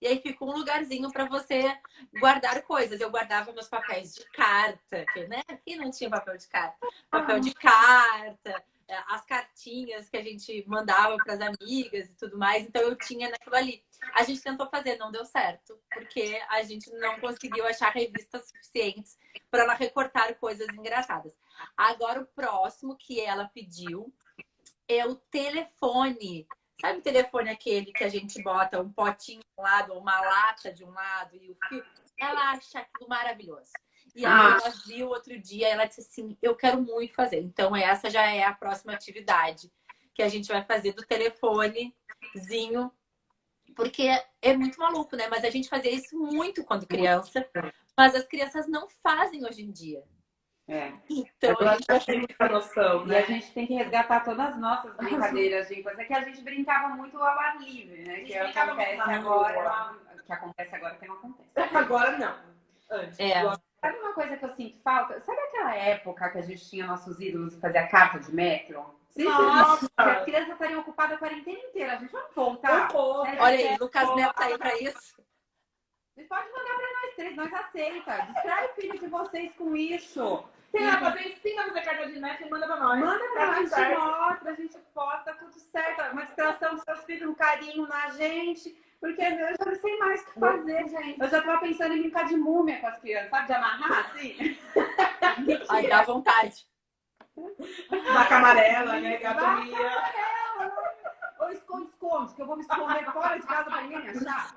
E aí fica um lugarzinho para você guardar coisas. Eu guardava meus papéis de carta, né? Aqui não tinha papel de carta. Papel de carta, as cartinhas que a gente mandava para as amigas e tudo mais. Então eu tinha naquilo ali. A gente tentou fazer, não deu certo, porque a gente não conseguiu achar revistas suficientes para ela recortar coisas engraçadas. Agora o próximo que ela pediu é o telefone. Sabe o telefone aquele que a gente bota um potinho de um lado, uma lata de um lado e o fio? Ela acha aquilo maravilhoso. E aí ela viu outro dia, ela disse assim, eu quero muito fazer. Então essa já é a próxima atividade que a gente vai fazer do telefonezinho. Porque é muito maluco, né? Mas a gente fazia isso muito quando criança. Mas as crianças não fazem hoje em dia. É. Então a gente Já tem muita noção, E né? a gente tem que resgatar todas as nossas brincadeiras de infância, que a gente brincava muito ao ar livre, né? Que acontece agora que não acontece. Agora não. Antes. Sabe uma coisa que eu sinto falta? Sabe aquela época que a gente tinha nossos ídolos e fazia carta de metro? Nossa! As crianças estariam ocupadas a quarentena inteira. A gente vai voltar. Olha aí, Lucas Neto tá aí pra isso. Vocês podem mandar pra nós três, nós aceita. Distrai o filho de vocês com isso. Tem lá, fazer carta de net e manda pra nós. Manda pra nós, a gente mostra, a gente posta, tudo certo. Uma distração dos seus filhos, um carinho na gente. Porque eu já não sei mais o que fazer, gente. Eu já tava pensando em brincar de múmia com as crianças, sabe? De amarrar assim. Ai, dá vontade. Vaca amarela, né? Gatomia. Ou esconde-esconde, que eu vou me esconder fora de casa pra ninguém me achar.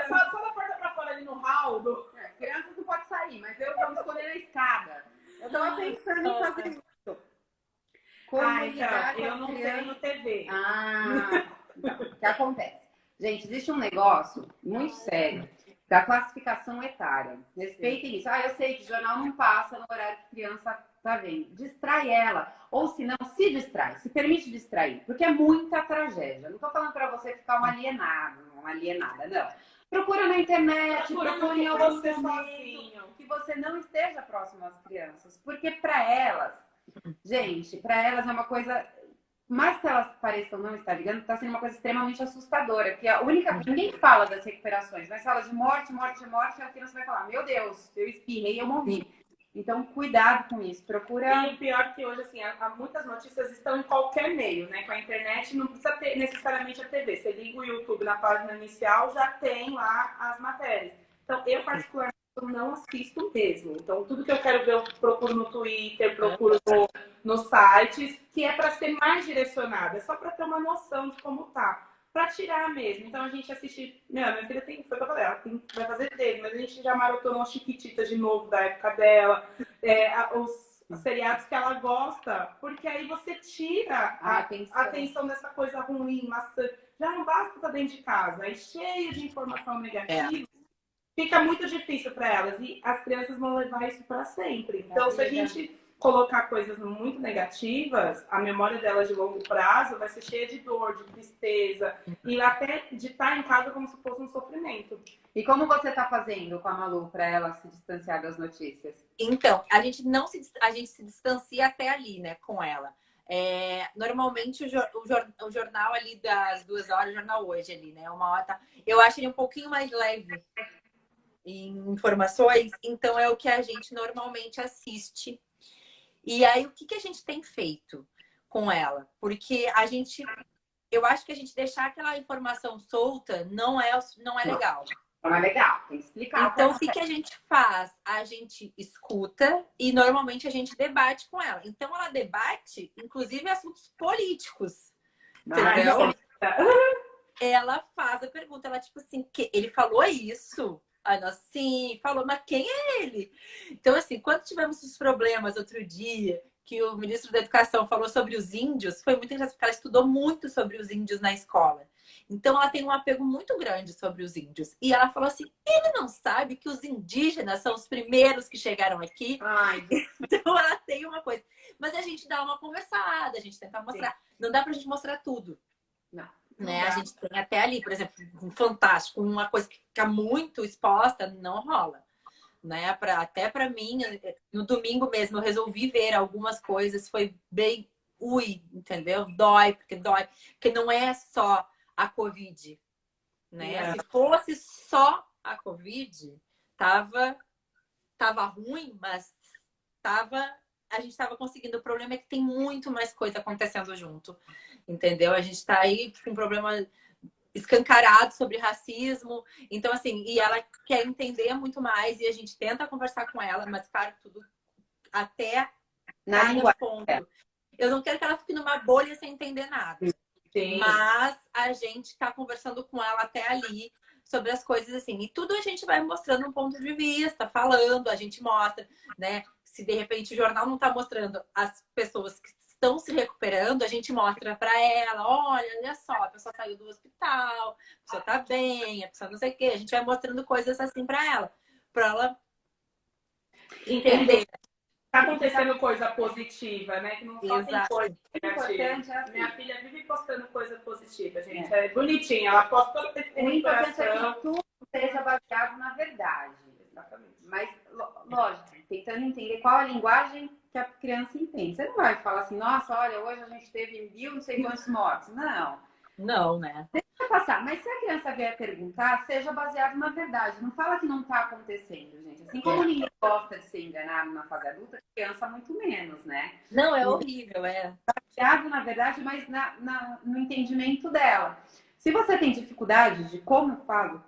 Só da porta pra fora ali no hall. Crianças não podem sair, mas eu vou me esconder na escada. Eu tava pensando em fazer isso. Então, eu não tenho TV. Então, o que acontece? Gente, existe um negócio muito sério da classificação etária. Respeitem isso. Eu sei que o jornal não passa no horário que a criança tá vendo. Distrai ela. Ou se não, se distrai. Se permite distrair. Porque é muita tragédia. Não tô falando para você ficar uma alienada, não. Procura na internet, procura em algum momento que você não esteja próximo às crianças. Porque para elas, gente, para elas é uma coisa... mais que elas pareçam não estar ligando, está sendo uma coisa extremamente assustadora. Que a única... Ninguém fala das recuperações, mas fala de morte, e a criança vai falar, meu Deus, eu espirrei, eu morri. Então, cuidado com isso. Procura... E o pior é que hoje, assim, muitas notícias estão em qualquer meio, né? Com a internet, não precisa ter necessariamente a TV. Você liga o YouTube na página inicial, já tem lá as matérias. Então, eu particularmente não assisto mesmo. Então, tudo que eu quero ver, eu procuro no Twitter, procuro nos sites, que é para ser mais direcionada, é só para ter uma noção de como tá. Para tirar mesmo. Então, a gente assiste... minha filha foi o que eu falei, ela vai fazer 13, mas a gente já maratonou Chiquititas de novo, da época dela. Os seriados que ela gosta, porque aí você tira a atenção dessa coisa ruim, maçante. Já não basta estar dentro de casa, aí cheio de informação negativa. Fica muito difícil para elas e as crianças vão levar isso para sempre. Então, se a gente colocar coisas muito negativas, a memória delas de longo prazo vai ser cheia de dor, de tristeza e até de estar em casa como se fosse um sofrimento. E como você está fazendo com a Malu para ela se distanciar das notícias? Então, a gente se distancia até ali, né, com ela. Normalmente o jornal ali das 2 horas, o jornal hoje ali, né, 1 hora, tá? Eu acho ele um pouquinho mais leve em informações, então é o que a gente normalmente assiste. E aí, o que a gente tem feito com ela? Porque eu acho que a gente deixar aquela informação solta não é legal. Não é legal, tem que explicar. Então, o que a gente faz? A gente escuta e normalmente a gente debate com ela. Então, ela debate, inclusive, assuntos políticos. Entendeu? Ela faz a pergunta, ela tipo assim, ele falou isso? Aí nós, sim, falou, mas quem é ele? Então, assim, quando tivemos os problemas outro dia, que o ministro da Educação falou sobre os índios, foi muito interessante, porque ela estudou muito sobre os índios na escola. Então, ela tem um apego muito grande sobre os índios. E ela falou assim, ele não sabe que os indígenas são os primeiros que chegaram aqui? Então, ela tem uma coisa. Mas a gente dá uma conversada, a gente tenta mostrar. Sim. Não dá pra gente mostrar tudo. Não. Né? A gente tem até ali, por exemplo, um Fantástico, uma coisa que fica muito exposta, não rola. Né? Até para mim, no domingo mesmo, eu resolvi ver algumas coisas, foi bem, entendeu? Dói, porque não é só a Covid. Né? Se fosse só a Covid, tava ruim, mas a gente estava conseguindo. O problema é que tem muito mais coisa acontecendo junto. Entendeu? A gente está aí com um problema escancarado sobre racismo. Então, assim, e ela quer entender muito mais e a gente tenta conversar com ela, mas, claro, tudo até cada ponto. Eu não quero que ela fique numa bolha sem entender nada. Sim. Mas a gente tá conversando com ela até ali sobre as coisas assim. E tudo a gente vai mostrando um ponto de vista, falando, a gente mostra, né? Se de repente o jornal não tá mostrando as pessoas que estão se recuperando, a gente mostra para ela, olha só, a pessoa saiu do hospital, a pessoa tá bem, a pessoa não sei o quê. A gente vai mostrando coisas assim para ela entender. Tá acontecendo coisa positiva, né? Que não só tem Exato. coisa Importante negativa. é assim. Minha filha vive postando coisa positiva, gente. É bonitinha, ela posta toda O importante é recuperação. que tudo seja baseado na verdade. Exatamente. Mas, lógico, tentando entender qual a linguagem que a criança entende. Você não vai falar assim, nossa, olha, hoje a gente teve 1.000 não sei quantos mortos. Não. Não, né? Vai passar. Mas se a criança vier perguntar, seja baseado na verdade. Não fala que não está acontecendo, gente. Assim como ninguém gosta de ser enganado na fase adulta, criança muito menos, né? Não, é horrível, Baseado na verdade, mas no entendimento dela. Se você tem dificuldade de como eu falo,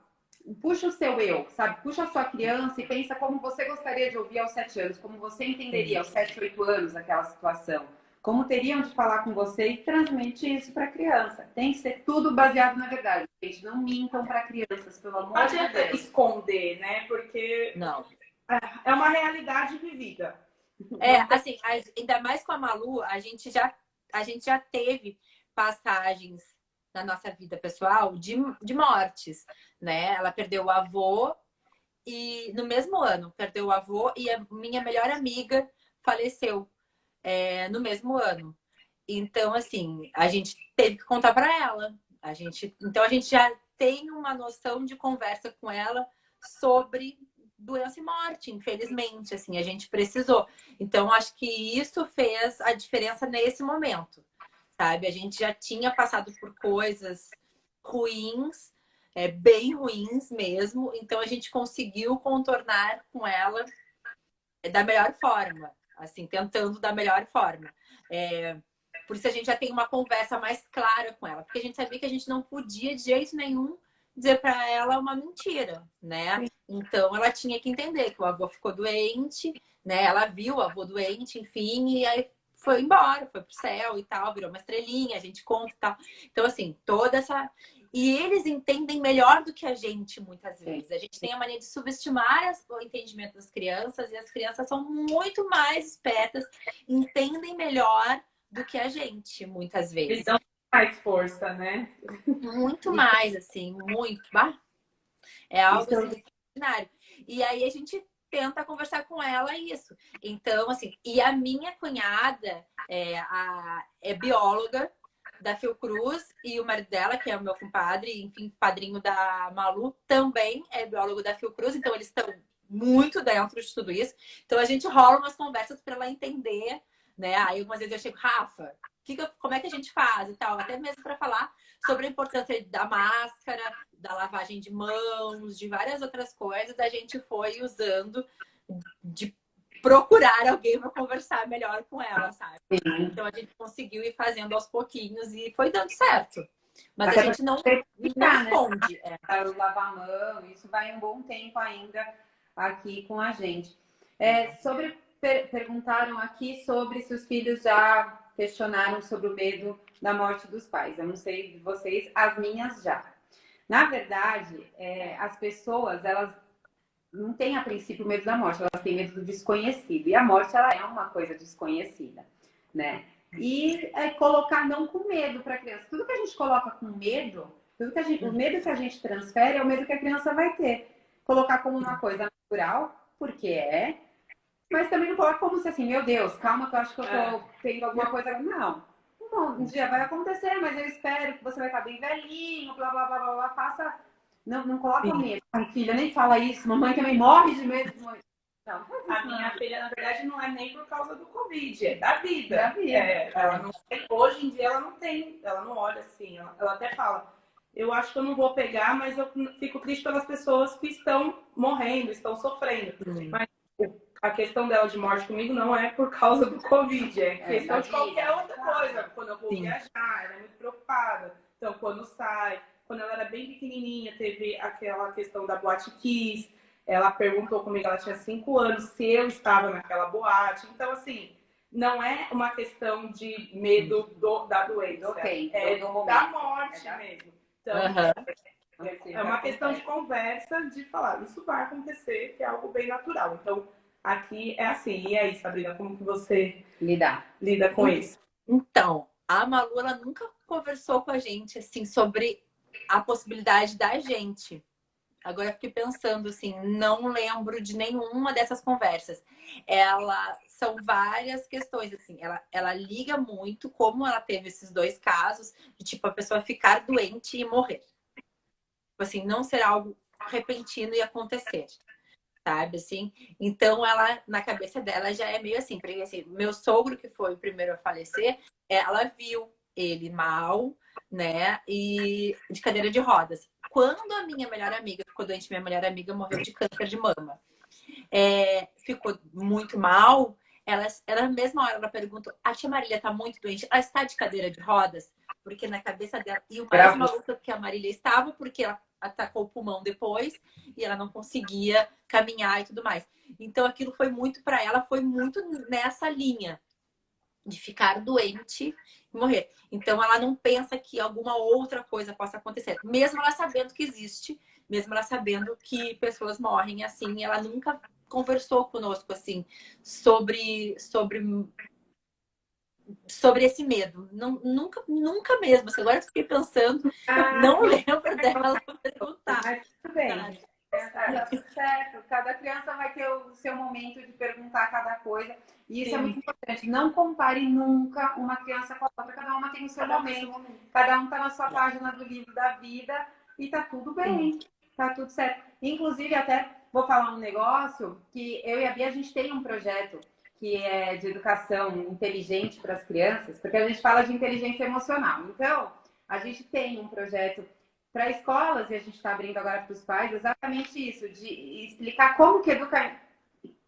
puxa o seu eu, sabe? Puxa a sua criança e pensa como você gostaria de ouvir aos 7 anos, como você entenderia aos 7, 8 anos aquela situação. Como teriam de falar com você e transmite isso para a criança. Tem que ser tudo baseado na verdade. Gente, não mintam para crianças, pelo amor Não de adianta Deus. esconder, né? Porque não. é uma realidade vivida. Assim, ainda mais com a Malu, a gente já teve passagens na nossa vida pessoal de mortes, né? Ela perdeu o avô e no mesmo ano perdeu o avô e a minha melhor amiga faleceu no mesmo ano. Então, assim, a gente teve que contar para ela. Então, a gente já tem uma noção de conversa com ela sobre doença e morte, infelizmente, assim, a gente precisou. Então, acho que isso fez a diferença nesse momento, sabe? A gente já tinha passado por coisas ruins, bem ruins mesmo, então a gente conseguiu contornar com ela da melhor forma, assim, tentando da melhor forma. Por isso a gente já tem uma conversa mais clara com ela, porque a gente sabia que a gente não podia de jeito nenhum dizer para ela uma mentira, né? Então ela tinha que entender que o avô ficou doente, né? Ela viu o avô doente, enfim, e aí foi embora, foi pro céu e tal, virou uma estrelinha, a gente conta e tal. Então, assim, toda essa. E eles entendem melhor do que a gente, muitas vezes. A gente tem a mania de subestimar o entendimento das crianças, e as crianças são muito mais espertas, entendem melhor do que a gente, muitas vezes. Eles dão mais força, né? Muito mais, assim, muito. É algo assim, extraordinário. E aí a gente tenta conversar com ela isso. Então, assim, e a minha cunhada é bióloga da Fiocruz e o marido dela, que é o meu compadre, enfim, padrinho da Malu, também é biólogo da Fiocruz, então eles estão muito dentro de tudo isso. Então a gente rola umas conversas para ela entender, né? Aí algumas vezes eu chego, Rafa, como é que a gente faz e tal, até mesmo para falar sobre a importância da máscara, da lavagem de mãos, de várias outras coisas, a gente foi usando de procurar alguém para conversar melhor com ela, sabe? Então a gente conseguiu ir fazendo aos pouquinhos e foi dando certo. Mas a gente não esconde. Lavar a mão, isso vai um bom tempo ainda aqui com a gente. Perguntaram aqui sobre se os filhos já questionaram sobre o medo da morte dos pais. Eu não sei de vocês, as minhas já. Na verdade, as pessoas, elas não têm a princípio medo da morte, elas têm medo do desconhecido. E a morte, ela é uma coisa desconhecida, né? E colocar não com medo para a criança. Tudo que a gente coloca com medo, o medo que a gente transfere é o medo que a criança vai ter. Colocar como uma coisa natural, porque mas também não coloca como se assim, meu Deus, calma que eu acho que eu tô tendo alguma coisa. Não. Um dia vai acontecer, mas eu espero que você vai estar bem velhinho, blá, blá, blá, blá, blá. Faça. Não coloca medo. Ai, filha, nem fala isso. Mamãe também morre de medo de morrer. Não, a minha filha, na verdade, não é nem por causa do Covid, é da vida. Da vida. Ela não tem, hoje em dia ela não tem, ela não olha assim, ela até fala, eu acho que eu não vou pegar, mas eu fico triste pelas pessoas que estão morrendo, estão sofrendo. Mas a questão dela de morte comigo não é por causa do Covid, é questão de qualquer outra coisa. Quando eu vou viajar, ela é muito preocupada. Então, quando sai, quando ela era bem pequenininha, teve aquela questão da boate Kiss. Ela perguntou comigo, ela tinha 5 anos, se eu estava naquela boate. Então, assim, não é uma questão de medo da doença. É do momento. da morte mesmo. Então, é uma questão de conversa, de falar, isso vai acontecer, que é algo bem natural. Então, aqui é assim. E aí, Sabrina, como que você lida com isso? Então, a Malu, ela nunca conversou com a gente, assim, sobre a possibilidade da gente. Agora eu fiquei pensando, assim, não lembro de nenhuma dessas conversas. São várias questões, assim, ela liga muito como ela teve esses 2 casos, de tipo, a pessoa ficar doente e morrer. Tipo assim, não ser algo repentino e acontecer, sabe, assim? Então, ela, na cabeça dela, já é meio assim, porque assim, meu sogro, que foi o primeiro a falecer, ela viu ele mal, né, e de cadeira de rodas. Quando a minha melhor amiga ficou doente, minha melhor amiga morreu de câncer de mama. Ficou muito mal, ela na mesma hora ela perguntou, a tia Marília tá muito doente, ela está de cadeira de rodas? Porque na cabeça dela, e o mais maluco que a Marília estava, porque ela atacou o pulmão depois e ela não conseguia caminhar e tudo mais. Então aquilo foi muito para ela, foi muito nessa linha de ficar doente e morrer. Então ela não pensa que alguma outra coisa possa acontecer, mesmo ela sabendo que existe, mesmo ela sabendo que pessoas morrem assim, ela nunca conversou conosco assim sobre esse medo. Não, nunca mesmo. Agora eu fiquei pensando, não lembro dela perguntar. Mas tudo bem. Tá tudo certo. Cada criança vai ter o seu momento de perguntar cada coisa. E isso é muito importante. Não compare nunca uma criança com a outra. Cada uma tem o seu momento. Cada um está na sua página do livro da vida. E tá tudo bem. Tá tudo certo. Inclusive, até vou falar um negócio que eu e a Bia, a gente tem um projeto que é de educação inteligente para as crianças, porque a gente fala de inteligência emocional. Então, a gente tem um projeto para escolas, e a gente está abrindo agora para os pais, exatamente isso, de explicar como que educa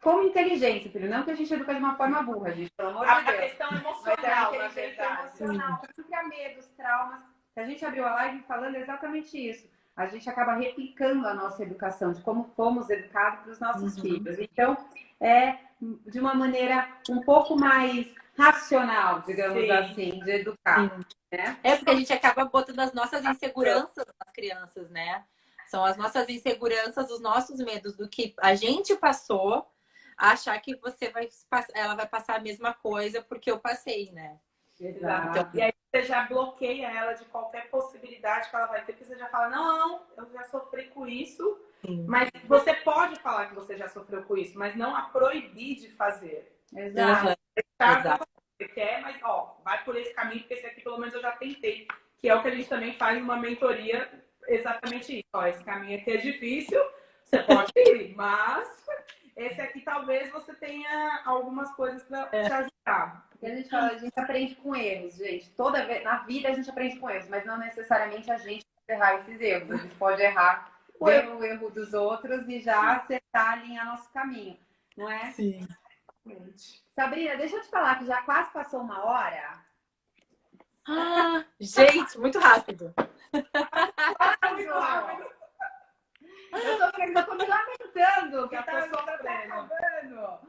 como inteligência, filho. Não que a gente educa de uma forma burra, gente, pelo amor de Deus. A questão emocional, mas é a inteligência emocional, para não criar medos, traumas. A gente abriu a live falando exatamente isso. A gente acaba replicando a nossa educação, de como fomos educados para os nossos filhos. Então, é de uma maneira um pouco mais racional, digamos assim, de educar. Né? Porque a gente acaba botando as nossas inseguranças nas crianças, né? São as nossas inseguranças, os nossos medos do que a gente passou, achar que ela vai passar a mesma coisa porque eu passei, né? Exato. Então, e aí você já bloqueia ela de qualquer possibilidade que ela vai ter, porque você já fala, não, eu já sofri com isso. Sim. Mas você pode falar que você já sofreu com isso, mas não a proibir de fazer. Exato. Exato. Você quer, mas ó, vai por esse caminho, porque esse aqui pelo menos eu já tentei. Que é o que a gente também faz numa mentoria, exatamente isso. Ó, esse caminho aqui é difícil, você pode ir, mas esse aqui talvez você tenha algumas coisas para te ajudar. Porque a gente fala, a gente aprende com erros, gente. Toda vez, na vida a gente aprende com erros, mas não necessariamente a gente pode errar esses erros. A gente pode errar o erro dos outros e já acertar, alinhar nosso caminho, não é? Sim. Sabrina, deixa eu te falar que já quase passou 1 hora. Gente, muito rápido. Muito rápido. Eu tô me lamentando que tá acabando.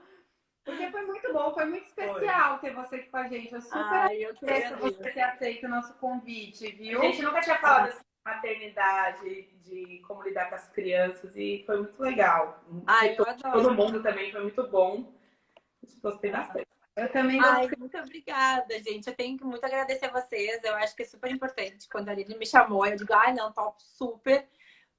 Porque foi muito bom, foi muito especial ter você aqui com a gente. Eu super agradeço você ter aceito o nosso convite, viu? A gente nunca tinha falado assim de maternidade, de como lidar com as crianças, e foi muito legal. Eu adoro. Todo mundo também foi muito bom. Gostei bastante. Eu também gostei. Muito obrigada, gente. Eu tenho que muito agradecer a vocês. Eu acho que é super importante. Quando a Lili me chamou, eu digo, não, top, super.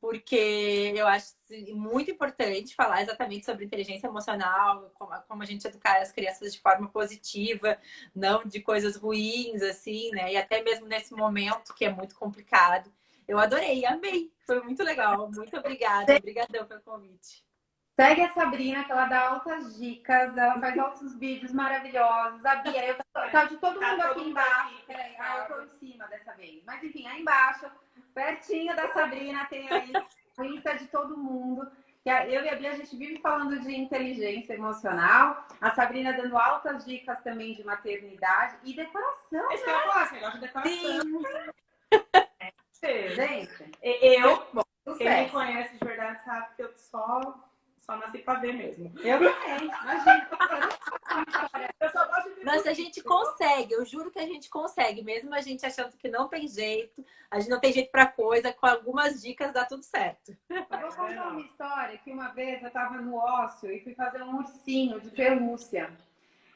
Porque eu acho muito importante falar exatamente sobre inteligência emocional, como a gente educar as crianças de forma positiva, não de coisas ruins, assim, né? E até mesmo nesse momento que é muito complicado. Eu adorei, amei. Foi muito legal. Muito obrigada. Obrigadão pelo convite. Segue a Sabrina, que ela dá altas dicas, ela faz altos vídeos maravilhosos. A Bia, tá de todo mundo aqui embaixo. Peraí, eu tô em cima dessa vez. Mas enfim, aí embaixo, pertinho da Sabrina, tem aí o Insta de todo mundo. Eu e a Bia, a gente vive falando de inteligência emocional. A Sabrina dando altas dicas também de maternidade e decoração. Esse que eu falar, esse negócio de decoração. Gente, quem me conhece de verdade sabe que eu só só nasci pra ver mesmo. Eu também, imagina. Eu só gosto de ver. Nossa, a gente consegue, eu juro que a gente consegue, mesmo a gente achando que não tem jeito, a gente não tem jeito pra coisa, com algumas dicas dá tudo certo. Eu vou contar uma história que uma vez eu tava no ócio e fui fazer um ursinho de pelúcia.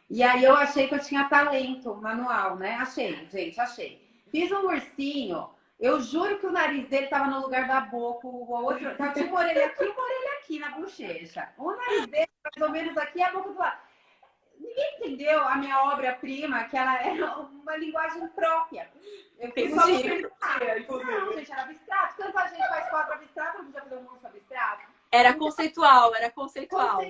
E aí eu achei que eu tinha talento manual, né? Achei, gente, achei. Fiz um ursinho, eu juro que o nariz dele tava no lugar da boca, o outro tinha uma orelha aqui na bochecha. O nariz dele, mais ou menos aqui, a boca do lado. Ninguém entendeu a minha obra-prima, que ela era uma linguagem própria. Eu fiz só não, gente, era abstrato. Tanta gente faz quadro abstrato, não podia fazer um urso abstrato. Era conceitual, era conceitual.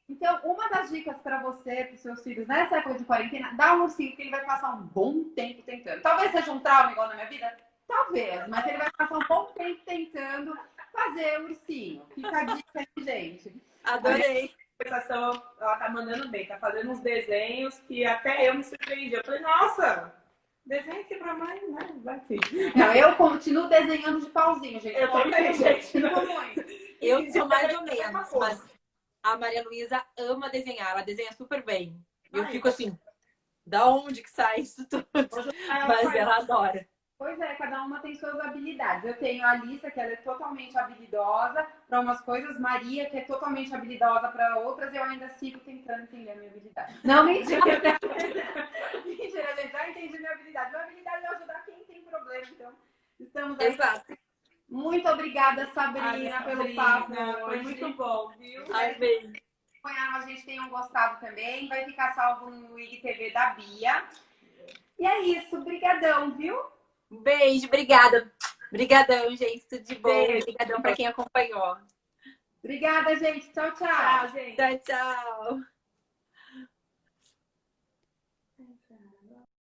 Então, uma das dicas para você, para os seus filhos, nessa época de quarentena, dá um ursinho, porque ele vai passar um bom tempo tentando. Talvez seja um trauma igual na minha vida, talvez, mas ele vai passar um bom tempo tentando fazer ursinho. Fica a dica aí, gente. Adorei. A conversação, ela tá mandando bem, tá fazendo uns desenhos que até eu me surpreendi. Eu falei, nossa, desenho aqui pra mãe, né? Vai ter. Não, eu continuo desenhando de pauzinho, gente. Eu também, gente. Eu sou mais ou menos, mas a Maria Luísa ama desenhar, ela desenha super bem. Eu fico assim, da onde que sai isso tudo? Mas ela adora. Pois é, cada uma tem suas habilidades. Eu tenho a Alissa, que ela é totalmente habilidosa para umas coisas, Maria, que é totalmente habilidosa para outras, e eu ainda sigo tentando entender a minha habilidade. Não, mentira. Mentira, gente, já entendi minha habilidade. Minha habilidade é ajudar quem tem problema, então estamos aí. Exato. Muito obrigada, Sabrina, pelo papo. Foi muito bom, viu? Ai, bem. Acompanharam a gente, tenham gostado também. Vai ficar salvo no IGTV da Bia. E é isso, brigadão, viu? Um beijo, obrigada. Obrigadão, gente, tudo de bom. Beijo. Obrigadão para quem acompanhou. Obrigada, gente. Tchau, tchau. Tchau, gente. Tchau, tchau.